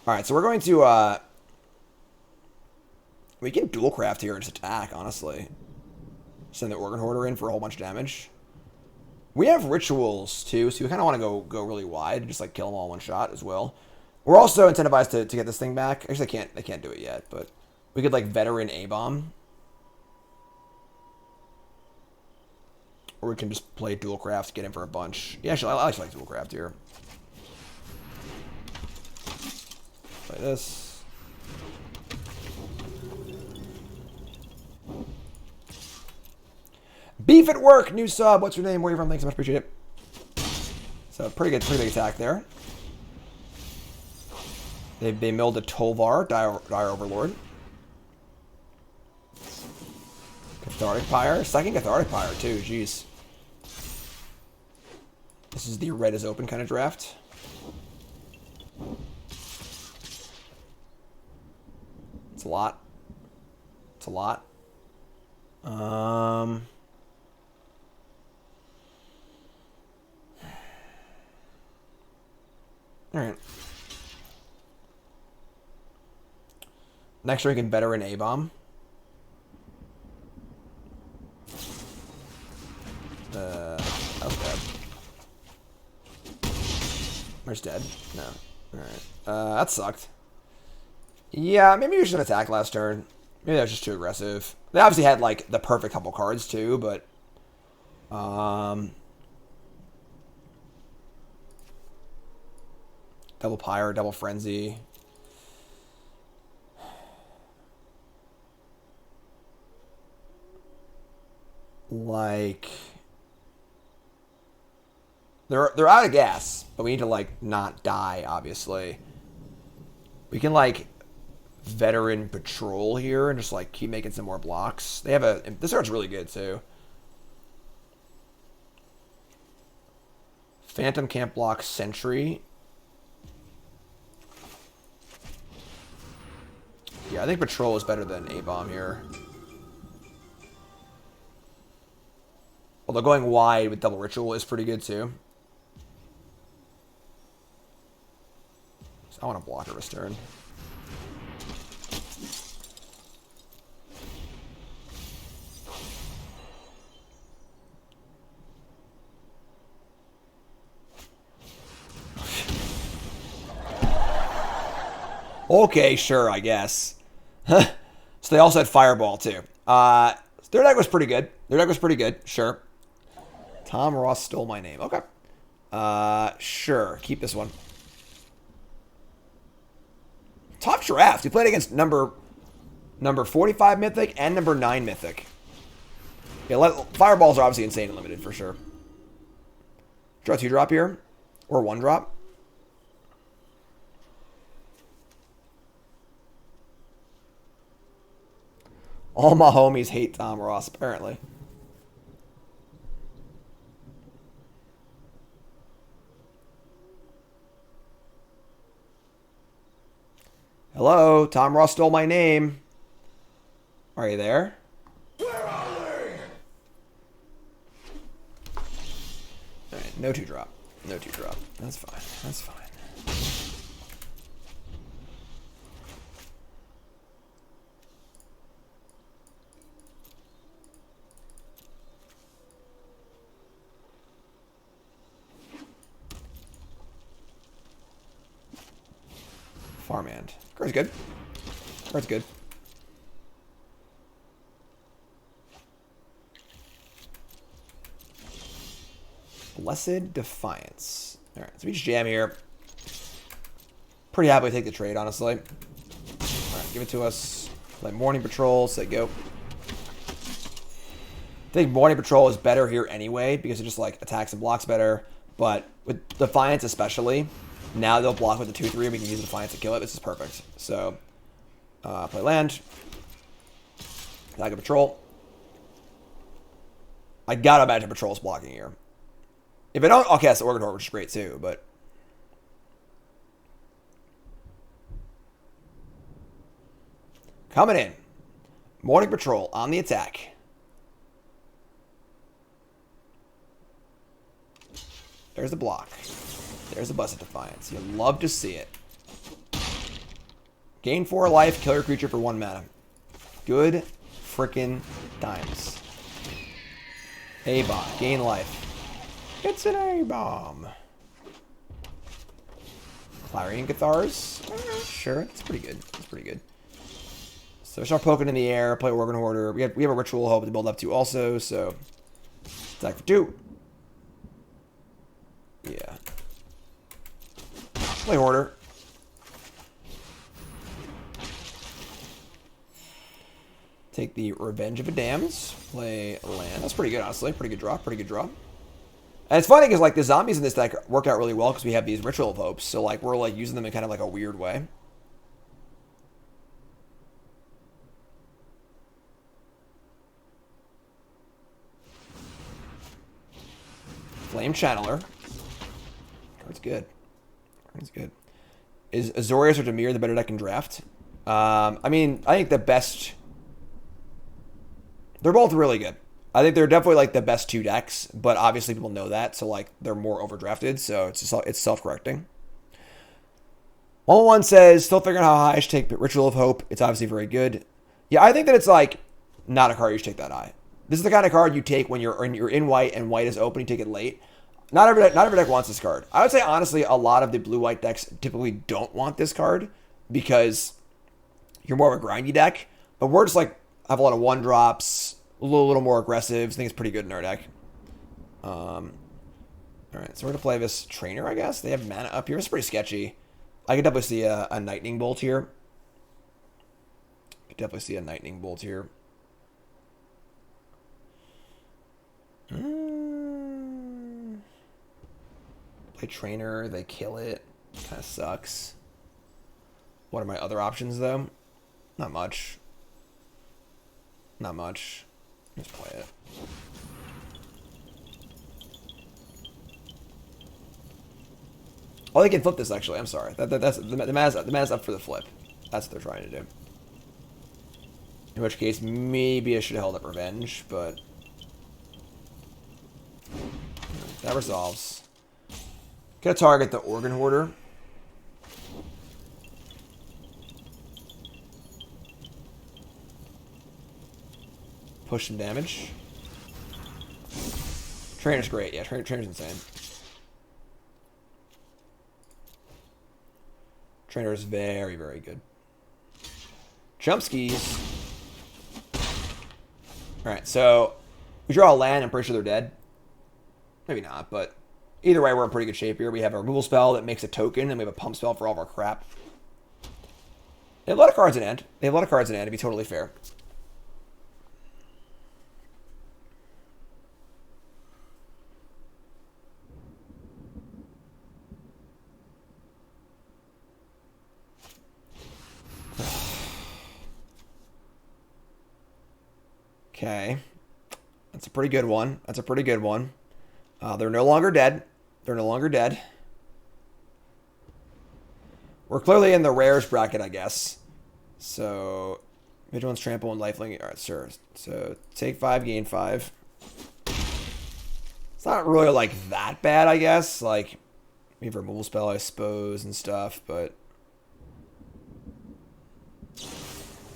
Alright, so we're going to, we can dual craft here and just attack, honestly. Send the Organ Hoarder in for a whole bunch of damage. We have rituals, too, so we kind of want to go really wide and just, like, kill them all in one shot as well. We're also incentivized to get this thing back. Actually, they can't do it yet, but we could, like, veteran A-bomb. Or we can just play dual craft, get in for a bunch. Yeah, actually, I actually like dual craft here. Play this. Beef at work, new sub. What's your name? Where are you from? Thanks so much, appreciate it. So pretty big attack there. They milled a Tolvar, Dire Overlord. Cathartic Pyre, second Cathartic Pyre too. Jeez. This is the red is open kind of draft. It's a lot. It's a lot. All right. Next turn, we can veteran A-bomb. That was bad. Where's dead? No. Alright. That sucked. Yeah, maybe we should attack last turn. Maybe that was just too aggressive. They obviously had, like, the perfect couple cards, too, but... Double Pyre, Double Frenzy. Like... They're out of gas, but we need to, like, not die, obviously. We can, like, veteran patrol here and just, like, keep making some more blocks. They have a... This card's really good, too. Phantom can't block Sentry. Yeah, I think patrol is better than A-bomb here. Although going wide with double ritual is pretty good, too. I want to block a wrist turn. Okay, sure, I guess. So they also had Fireball, too. Their deck was pretty good. Sure. Tom Ross stole my name. Okay. Sure. Keep this one. Tough draft. We played against number 45 Mythic and number 9 Mythic. Yeah, Fireballs are obviously insane and limited for sure. Draw 2-drop here. Or 1-drop. All my homies hate Tom Ross, apparently. Hello, Tom Ross stole my name. Are you there? Where are they? Alright, no 2-drop. No 2-drop. That's fine. That's fine. Farmhand. Card's good. Card's good. Blessed Defiance. All right, so we just jam here. Pretty happy to take the trade, honestly. All right, give it to us. Play Morning Patrol. Say go. I think Morning Patrol is better here anyway because it just like attacks and blocks better. But with Defiance especially, now they'll block with the 2/3 and we can use Defiance to kill it. This is perfect. So, play land. Attack a Patrol. I gotta imagine Patrol's blocking here. If I don't, I'll cast the Organ Horde, which is great too, but... Coming in. Morning Patrol on the attack. There's the block. There's the Blessed Defiance. You love to see it. Gain 4 life, kill your creature for 1 mana. Good frickin' times. A-bomb. Gain life. It's an A-bomb. Clarion Cathars? Sure, it's pretty good. It's pretty good. So start poking in the air, play Organ Hoarder. We have a Ritual Hope to build up to also, so attack for 2. Yeah. Play Hoarder. Take the Revenge of a Damned. Play land. That's pretty good, honestly. Pretty good draw. Pretty good draw. And it's funny because like the zombies in this deck work out really well because we have these Ritual of Hopes. So like we're like using them in kind of like a weird way. Flame Channeler. Card's good. Card's good. Is Azorius or Dimir the better deck in draft? I mean, I think the best... They're both really good. I think they're definitely like the best 2 decks, but obviously people know that, so like they're more overdrafted, so it's self-correcting. 111 says, still figuring out how high I should take Ritual of Hope. It's obviously very good. Yeah, I think that it's like not a card you should take that high. This is the kind of card you take when you're in white and white is open. You take it late. Not every deck wants this card. I would say honestly, a lot of the blue-white decks typically don't want this card because you're more of a grindy deck. But we're just like have a lot of 1-drops, a little more aggressive. I think it's pretty good in our deck. All right, so we're gonna play this Trainer. I guess they have mana up here. It's pretty sketchy. I could definitely see a Lightning Bolt here. Play Trainer, they kill it. Kind of sucks. What are my other options, though? Not much. Not much. Let's play it. Oh, they can flip this, actually. I'm sorry. That's the mana's up for the flip. That's what they're trying to do. In which case, maybe I should have held up Revenge, but... that resolves. Gonna target the Organ Hoarder. Push some damage. Trainer's great. Yeah, Trainer's insane. Trainer is very, very good. Jump skis. Alright, so we draw a land. I'm pretty sure they're dead. Maybe not, but either way, we're in pretty good shape here. We have a removal spell that makes a token, and we have a pump spell for all of our crap. They have a lot of cards in hand. To be totally fair. Okay. That's a pretty good one. They're no longer dead. We're clearly in the rares bracket, I guess. So, Vigilance, Trample, and Lifelink. Alright, sure. So, take 5, gain 5. It's not really, like, that bad, I guess. Like, we have a removal spell, I suppose, and stuff, but...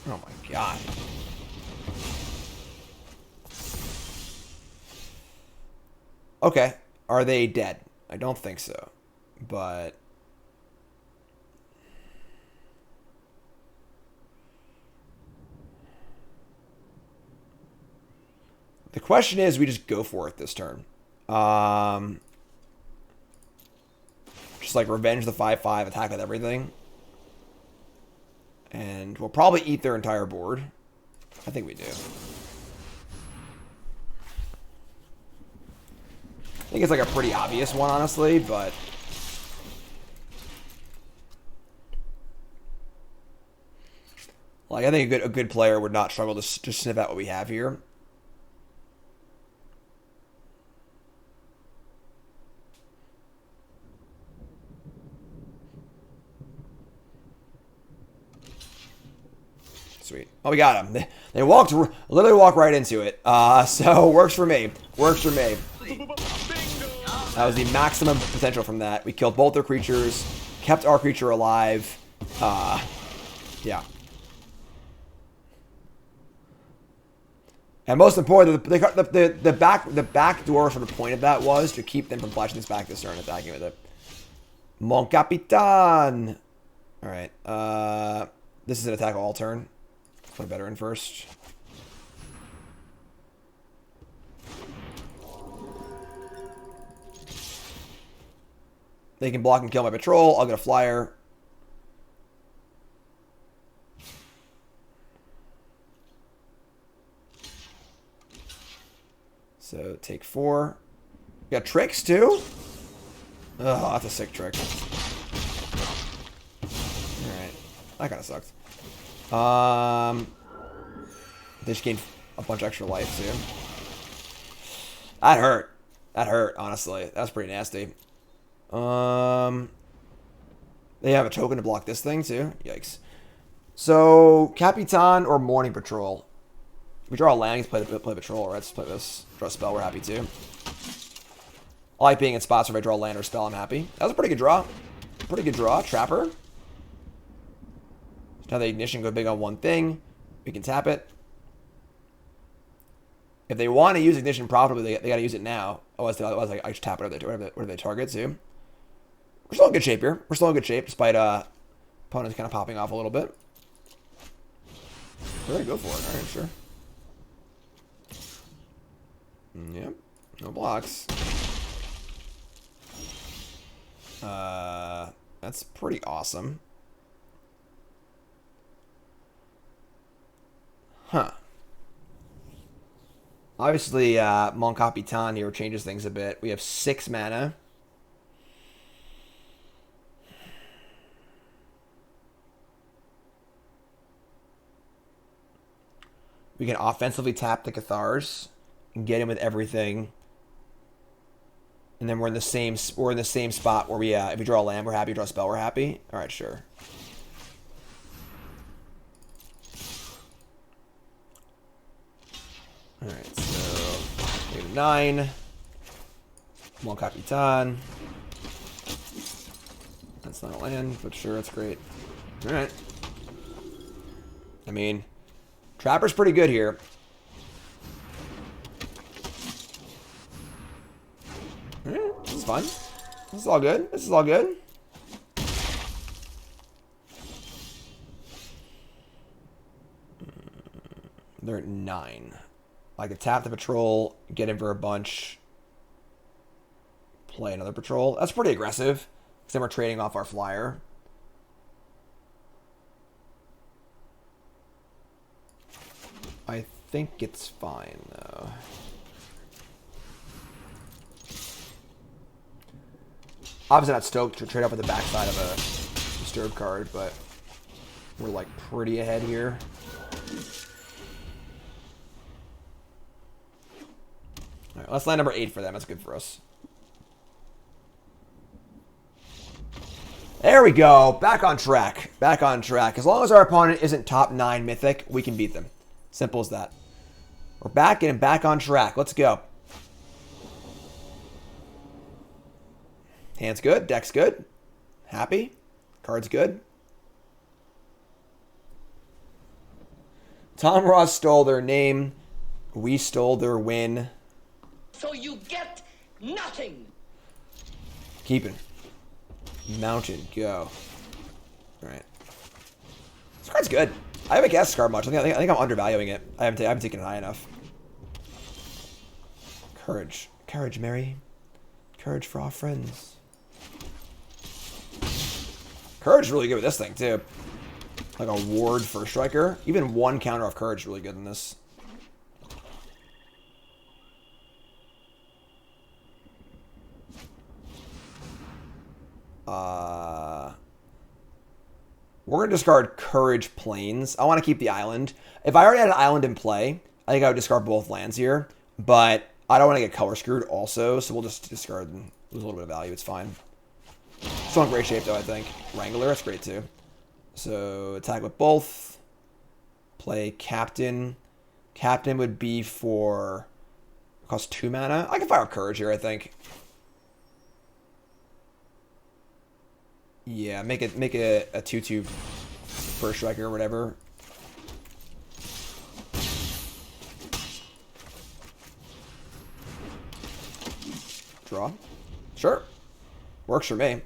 oh my god. Okay. Are they dead? I don't think so. But... the question is, we just go for it this turn. Just like revenge the 5/5, attack with everything. And we'll probably eat their entire board. I think we do. I think it's like a pretty obvious one, honestly, but... Like, I think a good player would not struggle to sniff out what we have here. Sweet. Oh, we got him. They literally walked right into it. So, works for me. Works for me. That was the maximum potential from that. We killed both their creatures, kept our creature alive. Yeah. And most important, the back door for the point of that was to keep them from flashing this back this turn and attacking with it. Mon Capitan! Alright, this is an attack all turn. Put a better in first. They can block and kill my patrol. I'll get a flyer. So take 4. You got tricks too? Oh, that's a sick trick. Alright. That kind of sucked. They just gained a bunch of extra life too. That hurt. That hurt, honestly. That's pretty nasty. They have a token to block this thing too. Yikes. So, Capitan or Morning Patrol? We draw a land, play Patrol, or let's play this. Draw a spell, we're happy too. I like being in spots where if I draw a land or spell, I'm happy. That was a pretty good draw. Pretty good draw. Trapper. Now the Ignition go big on one thing. We can tap it. If they want to use Ignition profitably, they got to use it now. Otherwise, like, I just tap it whatever they target to. We're still in good shape here. We're still in good shape, despite opponents kind of popping off a little bit. Really go for it. All right, sure. Yep. No blocks. That's pretty awesome. Huh. Obviously, Mon Capitan here changes things a bit. We have 6 mana. We can offensively tap the Cathars and get him with everything. And then we're in the same spot where we if we draw a land, we're happy. Draw a spell, we're happy. All right, sure. All right, so we have 9. Mon Capitan. That's not a land, but sure, that's great. All right. I mean, Trapper's pretty good here. All right, this is fun. This is all good. This is all good. They're at 9. I could tap the patrol, get him for a bunch, play another patrol. That's pretty aggressive, because then we're trading off our flyer. I think it's fine, though. Obviously not stoked to trade off at the backside of a Disturb card, but we're like pretty ahead here. All right, let's land number 8 for them. That's good for us. There we go. Back on track. Back on track. As long as our opponent isn't top 9 Mythic, we can beat them. Simple as that. We're back and back on track. Let's go. Hand's good. Deck's good. Happy. Card's good. Tom Ross stole their name. We stole their win. So you get nothing. Keeping. Mountain. Go. Alright. This card's good. I haven't cast this card much. I think I'm undervaluing it. I haven't taken it high enough. Courage. Courage, Mary. Courage for our friends. Courage is really good with this thing, too. Like a ward for a striker. Even one counter off Courage is really good in this. We're going to discard Courage Plains. I want to keep the island. If I already had an island in play, I think I would discard both lands here. But I don't want to get color screwed also, so we'll just discard and lose a little bit of value. It's fine. Still in great shape, though, I think. Wrangler, that's great, too. So, attack with both. Play Captain. Captain would be for... Cost 2 mana. I can fire Courage here, I think. Yeah, make it a 2/2 first striker or whatever. Draw. Sure. Works for me.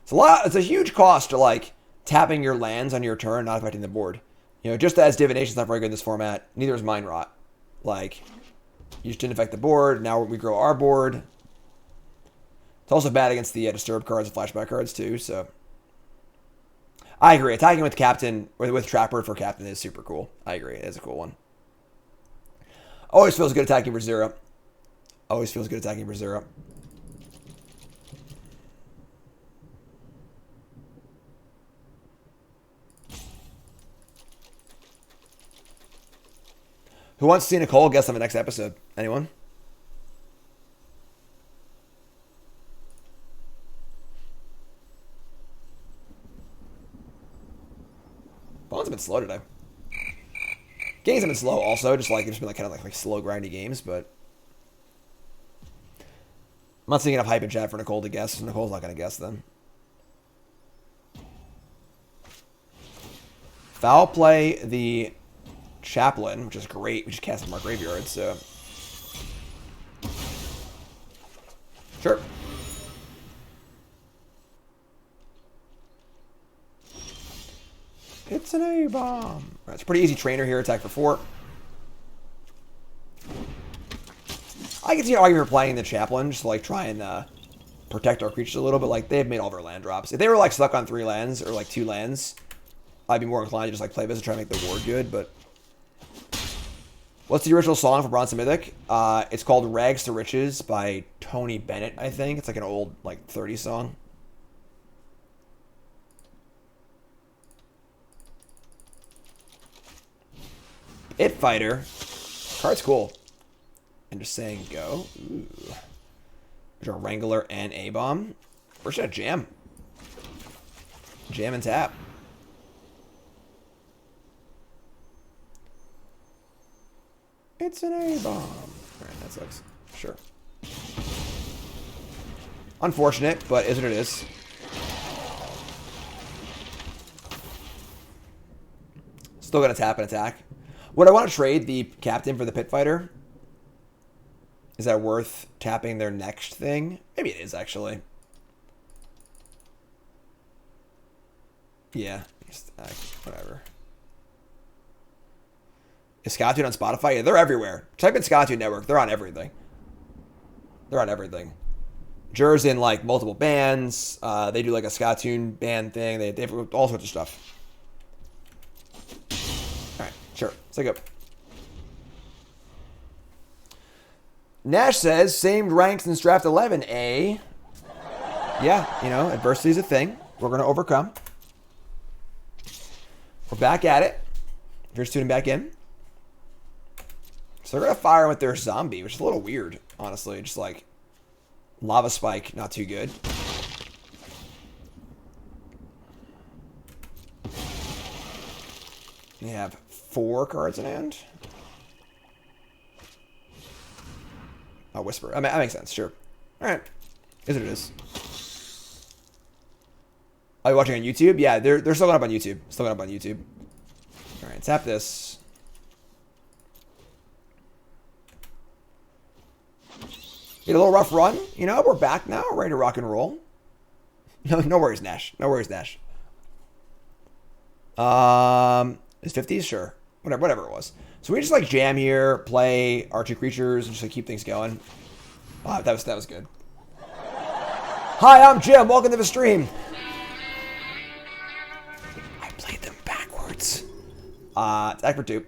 It's a huge cost to like tapping your lands on your turn, not affecting the board. You know, just as Divination's not very good in this format, neither is Mind Rot. Like, you just didn't affect the board. Now we grow our board. It's also bad against the Disturb cards and Flashback cards, too, so... I agree. Attacking with Captain, with Trapper for Captain is super cool. I agree. It is a cool one. Always feels good attacking for 0. Always feels good attacking for 0. Who wants to see Nicole guest on the next episode? Anyone? Phone's been slow today. Games have been slow also, just like, there's been like kind of like slow grindy games, but I'm not seeing enough hype in chat for Nicole to guess. Nicole's not going to guess then. Foul play the Chaplain, which is great. We just cast from our graveyard, so... Sure. It's an A-bomb. Right, it's a pretty easy trainer here. Attack for 4. I can see an argument for playing the Chaplain, just to like try and protect our creatures a little, but like they've made all their land drops. If they were like stuck on 3 lands or like 2 lands, I'd be more inclined to just like play this and try to make the ward good, but... What's the original song for Bronze and Mythic? It's called Rags to Riches by Tony Bennett, I think. It's like an old like 30s song. It Fighter. Card's cool. And just saying go. Ooh. There's a Wrangler and A-Bomb. We're just gonna jam. Jam and tap. It's an A-Bomb. Alright, that sucks. Sure. Unfortunate, but is what it is. Still gonna tap and attack. Would I want to trade the Captain for the Pit Fighter? Is that worth tapping their next thing? Maybe it is, actually. Yeah. Just, whatever. Is Scottude on Spotify? Yeah, they're everywhere. Type in Scottude Network. They're on everything. They're on everything. Jur's in, like, multiple bands. They do, like, a Scottoon band thing. They have all sorts of stuff. Alright, sure. Let's take it. Nash says, same ranks in Draft 11, eh? Yeah, you know, adversity is a thing. We're going to overcome. We're back at it. If you're tuning back in. So they're going to fire with their zombie, which is a little weird, honestly. Just like, Lava Spike, not too good. You have 4 cards in hand. Oh, Whisper. I mean, that makes sense, sure. Alright. Is what it is. Are you watching on YouTube? Yeah, they're still going up on YouTube. Still going up on YouTube. Alright, tap this. Get a little rough run. You know, we're back now. We're ready to rock and roll. No worries, Nash. No worries, Nash. Is 50s? Sure. Whatever it was. So we just like jam here, play our 2 creatures, and just like keep things going. Wow, that was good. Hi, I'm Jim. Welcome to the stream. Attack for 2.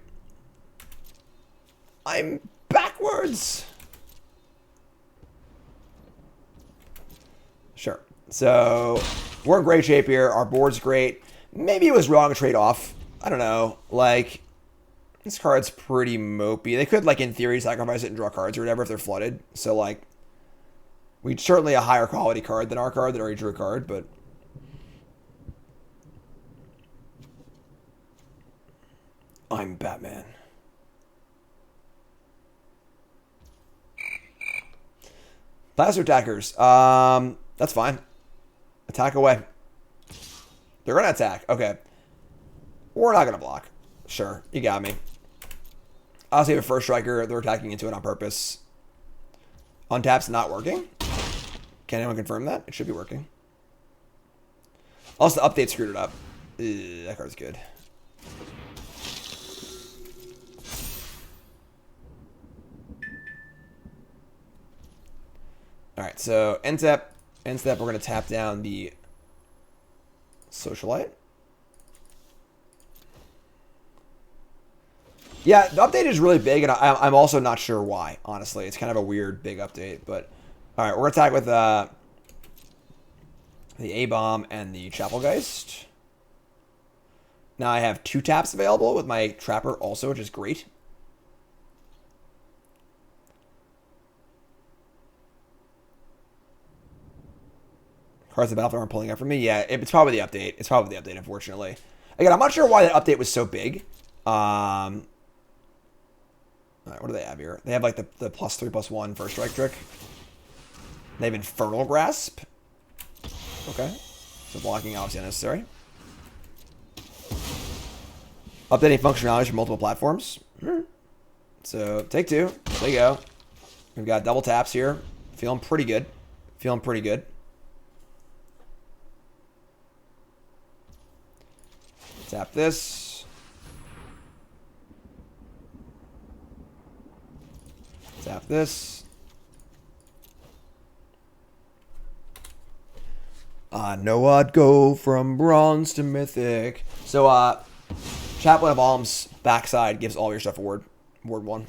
I'm backwards. Sure. So we're in great shape here. Our board's great. Maybe it was wrong to trade off. I don't know. Like, this card's pretty mopey. They could, like, in theory, sacrifice it and draw cards or whatever if they're flooded. So, like, we'd certainly a higher quality card than our card that already drew a card, but I'm Batman. Blaster attackers. That's fine. Attack away. They're gonna attack. Okay. We're not gonna block. Sure, you got me. I'll save a first striker. They're attacking into it on purpose. Untap's not working. Can anyone confirm that? It should be working. Also, the update screwed it up. Ugh, that card's good. Alright, so end step, we're going to tap down the Socialite. Yeah, the update is really big, and I'm also not sure why, honestly. It's kind of a weird, big update, but... Alright, we're going to attack with the A-Bomb and the Chapelgeist. Now I have 2 taps available with my Trapper also, which is great. Cards of the battlefield aren't pulling up for me. Yeah, it's probably the update. It's probably the update, unfortunately. Again, I'm not sure why that update was so big. All right, what do they have here? They have like the +3/+1 first strike trick. They have Infernal Grasp. Okay. So blocking obviously unnecessary. Updating functionalities for multiple platforms. So take 2. There you go. We've got double taps here. Feeling pretty good. Feeling pretty good. Tap this. Tap this. I know I'd go from bronze to mythic. So, Chaplain of Alm's backside gives all your stuff a ward. Ward 1.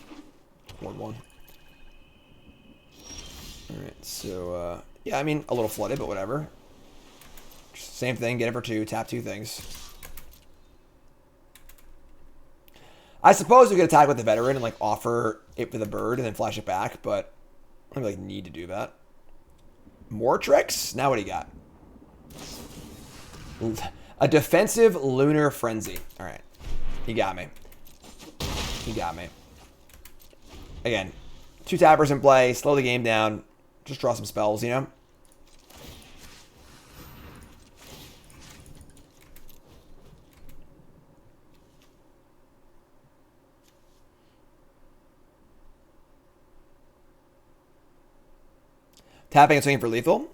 Ward 1. Alright, so, yeah, I mean, a little flooded, but whatever. Same thing, get it for 2, tap 2 things. I suppose we could attack with the veteran and like offer it with a bird and then flash it back, but I don't really need to do that. More tricks? Now what do you got? A defensive lunar frenzy. Alright. You got me. You got me. Again, 2 tappers in play, slow the game down, just draw some spells, you know? Tapping and swinging for lethal.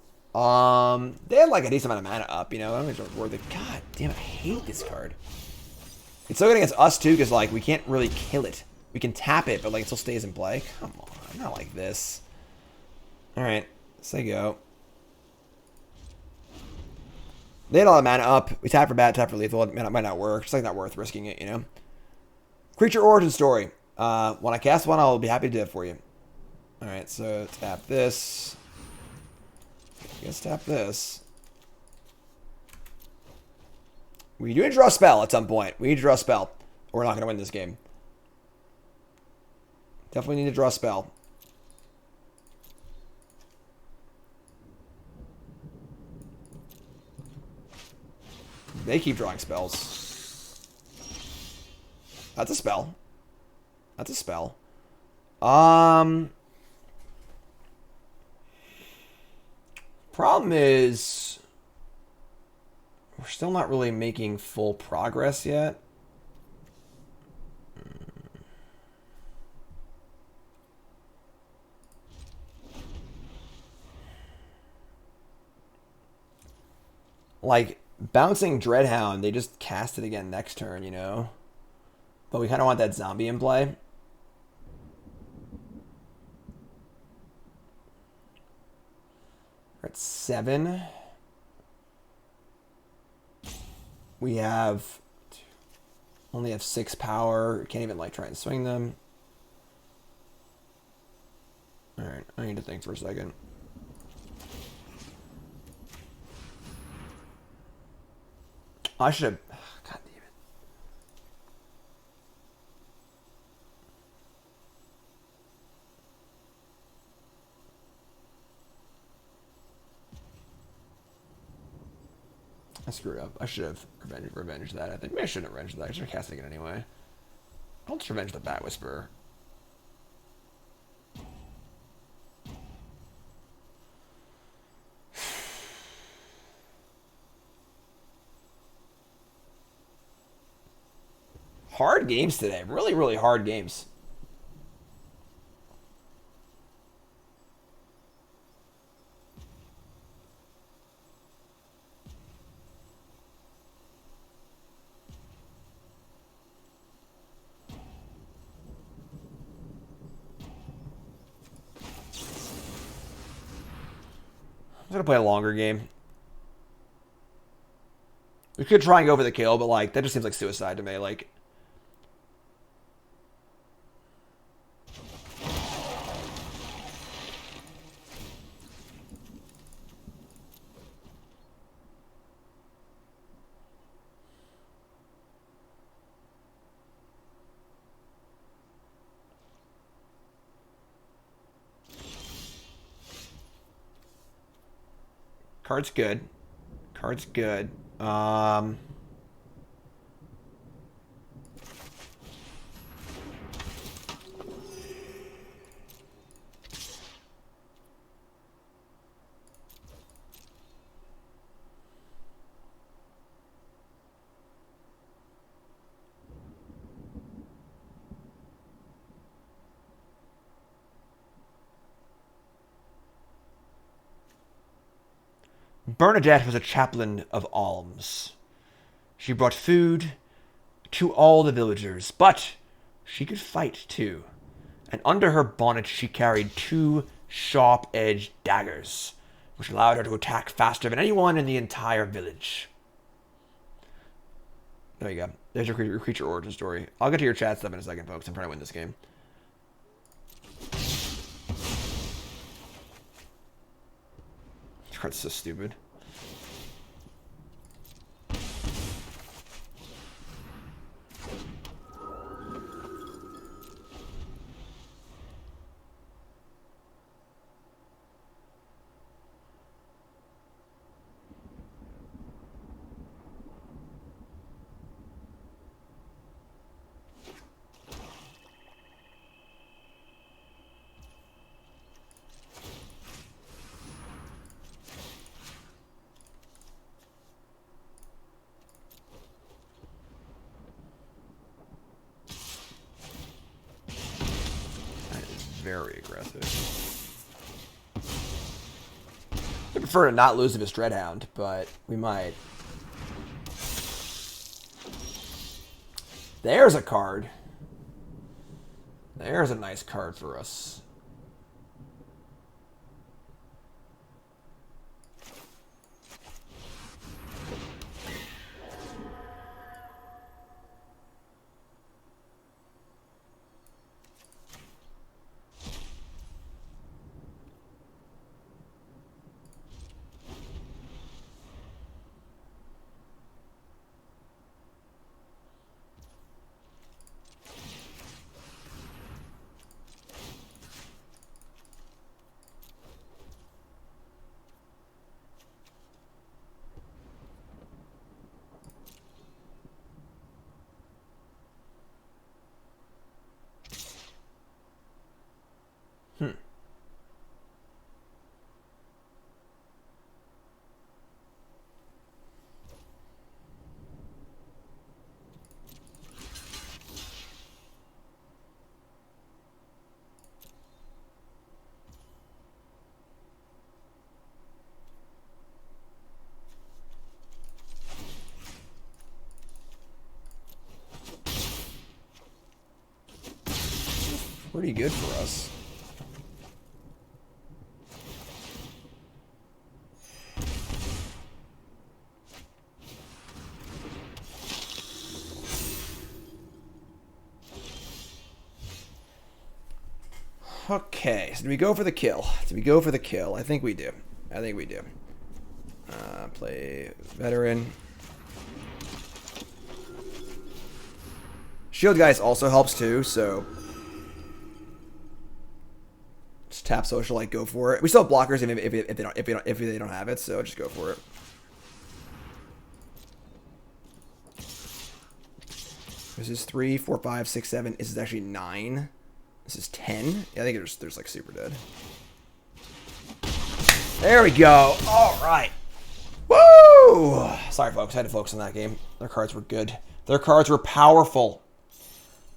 They had like a decent amount of mana up, you know. I don't think it's worth it. God damn it, I hate this card. It's so good against us too, because like we can't really kill it. We can tap it, but like it still stays in play. Come on, not like this. Alright, say go. They had a lot of mana up. We tap for bad, tap for lethal. It might not work. It's like not worth risking it, you know. Creature origin story. When I cast one, I'll be happy to do it for you. Alright, so tap this. I guess tap this. We do need to draw a spell at some point. We need to draw a spell. Or we're not going to win this game. Definitely need to draw a spell. They keep drawing spells. That's a spell. That's a spell. Problem is, we're still not really making full progress yet. Like, bouncing Dreadhound, they just cast it again next turn, you know? But we kind of want that zombie in play. We're at 7. We have Only have 6 power. Can't even like try and swing them. Alright, I need to think for a second. I should have... God damn it. I screwed up. I should have revenged that. I think maybe I shouldn't have revenged that. I should have casted it anyway. I'll just revenge the Bat Whisperer. Hard games today. Really, really hard games. I'm gonna play a longer game. We could try and go for the kill, but like that just seems like suicide to me. Like, card's good. Card's good. Bernadette was a chaplain of alms. She brought food to all the villagers, but she could fight too. And under her bonnet she carried 2 sharp-edged daggers, which allowed her to attack faster than anyone in the entire village. There you go. There's your creature origin story. I'll get to your chat stuff in a second, folks. I'm trying to win this game. This card's so stupid. Very aggressive. I prefer to not lose to this Dreadhound, but we might. There's a card. There's a nice card for us. Pretty good for us. Okay, so do we go for the kill? Do we go for the kill? I think we do. I think we do. Play veteran. Shield Guys also helps too, so just tap social, like go for it. We still have blockers if they don't have it, so just go for it. This is 3, 4, 5, 6, 7. This is actually 9. This is 10. Yeah, I think there's like super dead. There we go. All right. Woo! Sorry, folks. I had to focus on that game. Their cards were good. Their cards were powerful.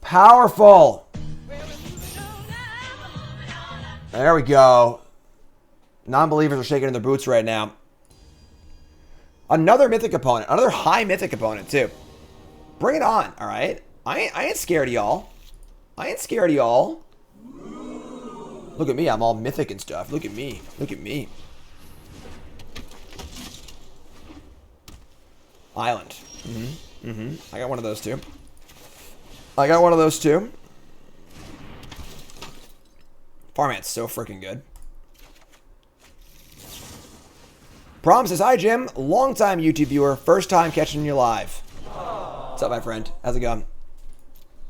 Powerful. There we go. Non-believers are shaking in their boots right now. Another mythic opponent. Another high mythic opponent, too. Bring it on, all right? I ain't scared of y'all. I ain't scared of y'all. Look at me. I'm all mythic and stuff. Look at me. Look at me. Island. I got one of those, too. I got one of those, too. Farmhand's so freaking good. Prom says, hi, Jim. Long-time YouTube viewer. First time catching you live. What's up, my friend? How's it going?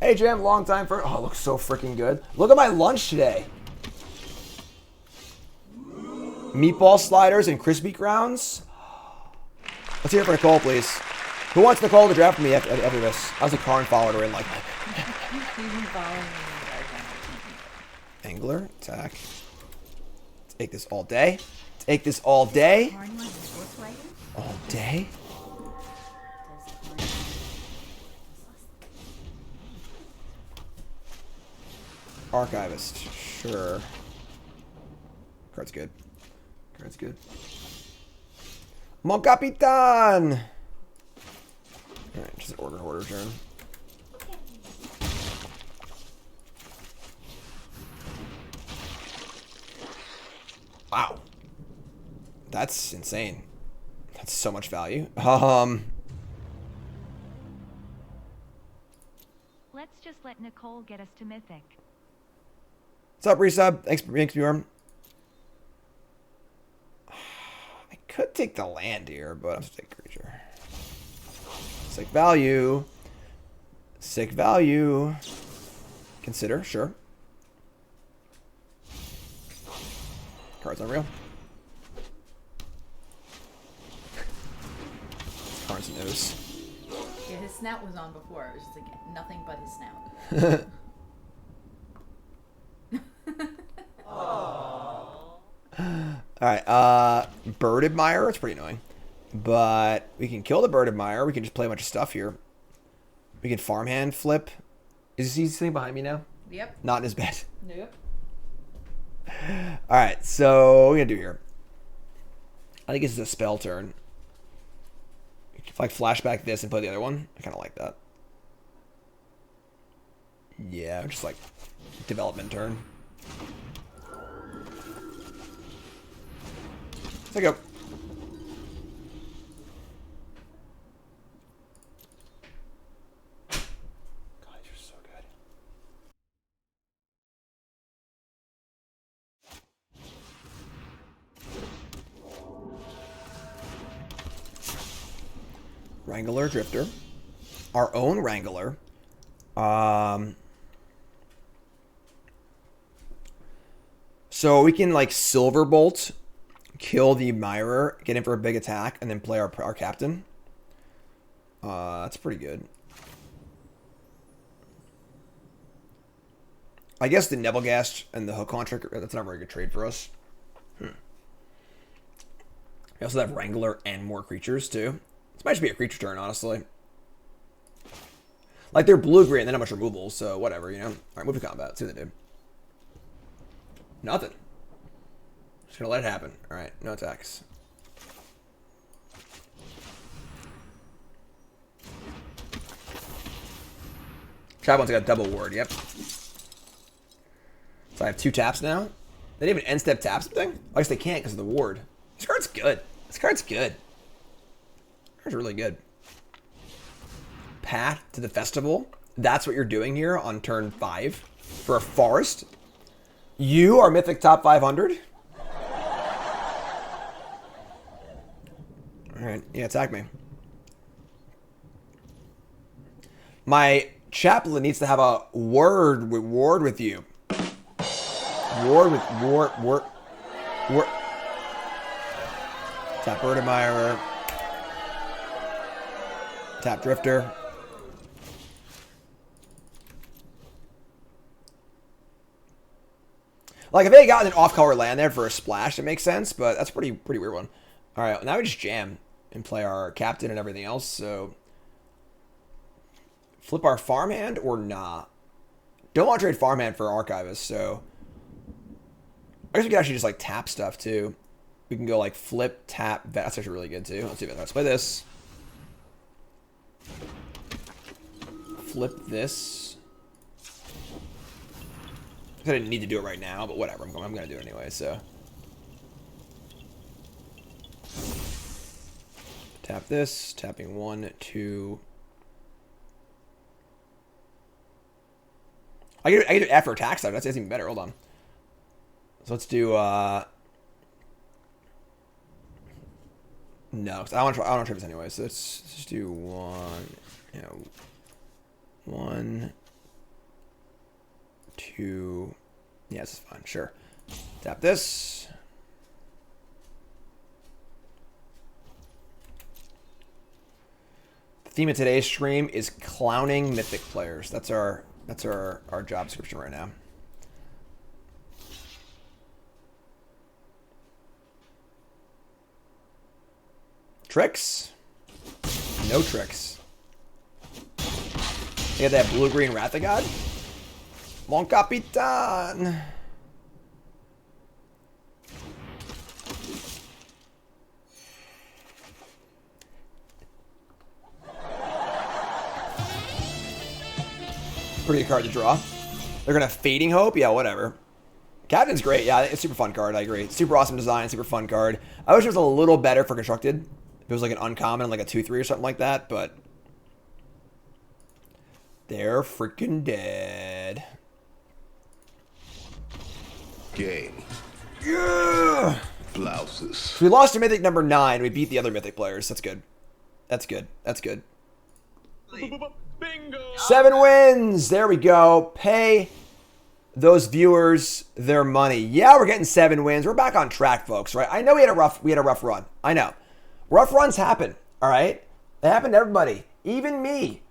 Hey, Jim. Long time for... Oh, it looks so freaking good. Look at my lunch today. Meatball sliders and crispy grounds. Let's hear it for Nicole, please. Who wants Nicole to draft me after this? I was a Karn follower in like... Angler. Attack. Take this all day. Take this all day. All day. Archivist, sure. Card's good. Card's good. Mon Capitan! Alright, just an order turn. Wow. That's insane. That's so much value. Let's just let Nicole get us to Mythic. What's up, Resub? Thanks, Bjorn. I could take the land here, but I'm just take creature. Sick value. Sick value. Consider, sure. Cards unreal. Cards nose. Yeah, his snout was on before. It was just like nothing but his snout. Alright, Bird Admirer. It's pretty annoying. But we can kill the Bird Admirer. We can just play a bunch of stuff here. We can farmhand flip. Is he sitting behind me now? Yep. Not in his bed. Nope. Alright, so what are we gonna do here? I think this is a spell turn. If I flashback this and play the other one, I kind of like that. Yeah, just like development turn. Let's go. God, you're so good. Wrangler Drifter. Our own Wrangler. So we can like Silverbolt, kill the Admirer, get in for a big attack, and then play our captain. That's pretty good. I guess the Nebelgast and the Hook Contract, that's not a very good trade for us. We also have Wrangler and more creatures too. This might just be a creature turn, honestly. Like, they're blue-green, they don't have much removal, so whatever, you know? Alright, move to combat. See what they do. Nothing. Just gonna let it happen. Alright, no attacks. Trap one's got a double ward, yep. So I have 2 taps now. They didn't even end-step tap something? I guess they can't because of the ward. This card's good. This card's good. This card's really good. Path to the Festival. That's what you're doing here on turn 5 for a forest. You are Mythic top 500? Alright, yeah, attack me. My chaplain needs to have a word with you. Ward. Tap Bird Admirer. Tap Drifter. Like, if they had gotten an off-color land there for a splash, it makes sense, but that's a pretty weird one. Alright, now we just jam and play our captain and everything else, so... Flip our farmhand or nah? Don't want to trade farmhand for Archivist, so... I guess we could actually just, like, tap stuff, too. We can go, like, flip, tap... That's actually really good, too. Let's do that. Let's play this. Flip this. I didn't need to do it right now, but whatever. I'm going to do it anyway, so... Tap this. Tapping 1, 2... I get it after attack stuff. That's even better. Hold on. So let's do no, because I want to try this anyway. So let's just do 1, 2. Yeah, this is fine. Sure. Tap this. The theme of today's stream is clowning Mythic players. That's our job description right now. Tricks? No tricks. You got that blue-green Wrath of God? Mon Capitan! Pretty good card to draw. They're gonna Fading Hope? Yeah, whatever. Captain's great. Yeah, it's a super fun card. I agree. Super awesome design, super fun card. I wish it was a little better for constructed. If it was like an uncommon, like a 2/3 or something like that, but they're freaking dead. Game. Yeah. Blouses. So we lost to Mythic number 9. We beat the other Mythic players. That's good. That's good. That's good. Bingo! 7 wins. There we go. Pay those viewers their money. Yeah, we're getting 7 wins. We're back on track, folks. Right? I know we had a rough run. I know. Rough runs happen. All right. They happen to everybody, even me.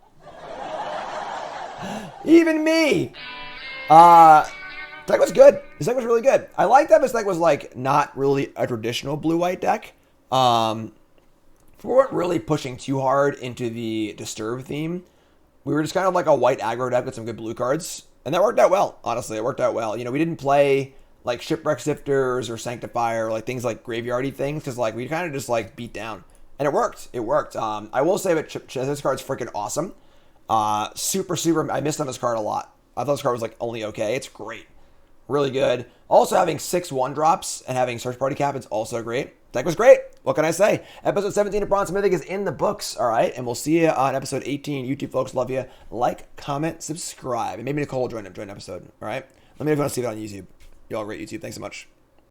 Even me. Deck was good. This deck was really good. I like that this deck was like not really a traditional blue-white deck. We weren't really pushing too hard into the Disturb theme. We were just kind of like a white aggro deck with some good blue cards. And that worked out well, honestly. It worked out well. You know, we didn't play like Shipwreck Sifters or Sanctifier, or like things like graveyardy things, because like we kind of just like beat down. And it worked. It worked. I will say that this card's freaking awesome. Super, I missed on this card a lot. I thought this card was like only okay. It's great. Really good. Also having 6 1-drops and having Search Party Cap is also great. Deck was great. What can I say? Episode 17 of Bronze Mythic is in the books, all right? And we'll see you on episode 18. YouTube folks, love you. Like, comment, subscribe. And maybe Nicole will join episode, all right? Let me know if you want to see that on YouTube. Y'all great, YouTube. Thanks so much.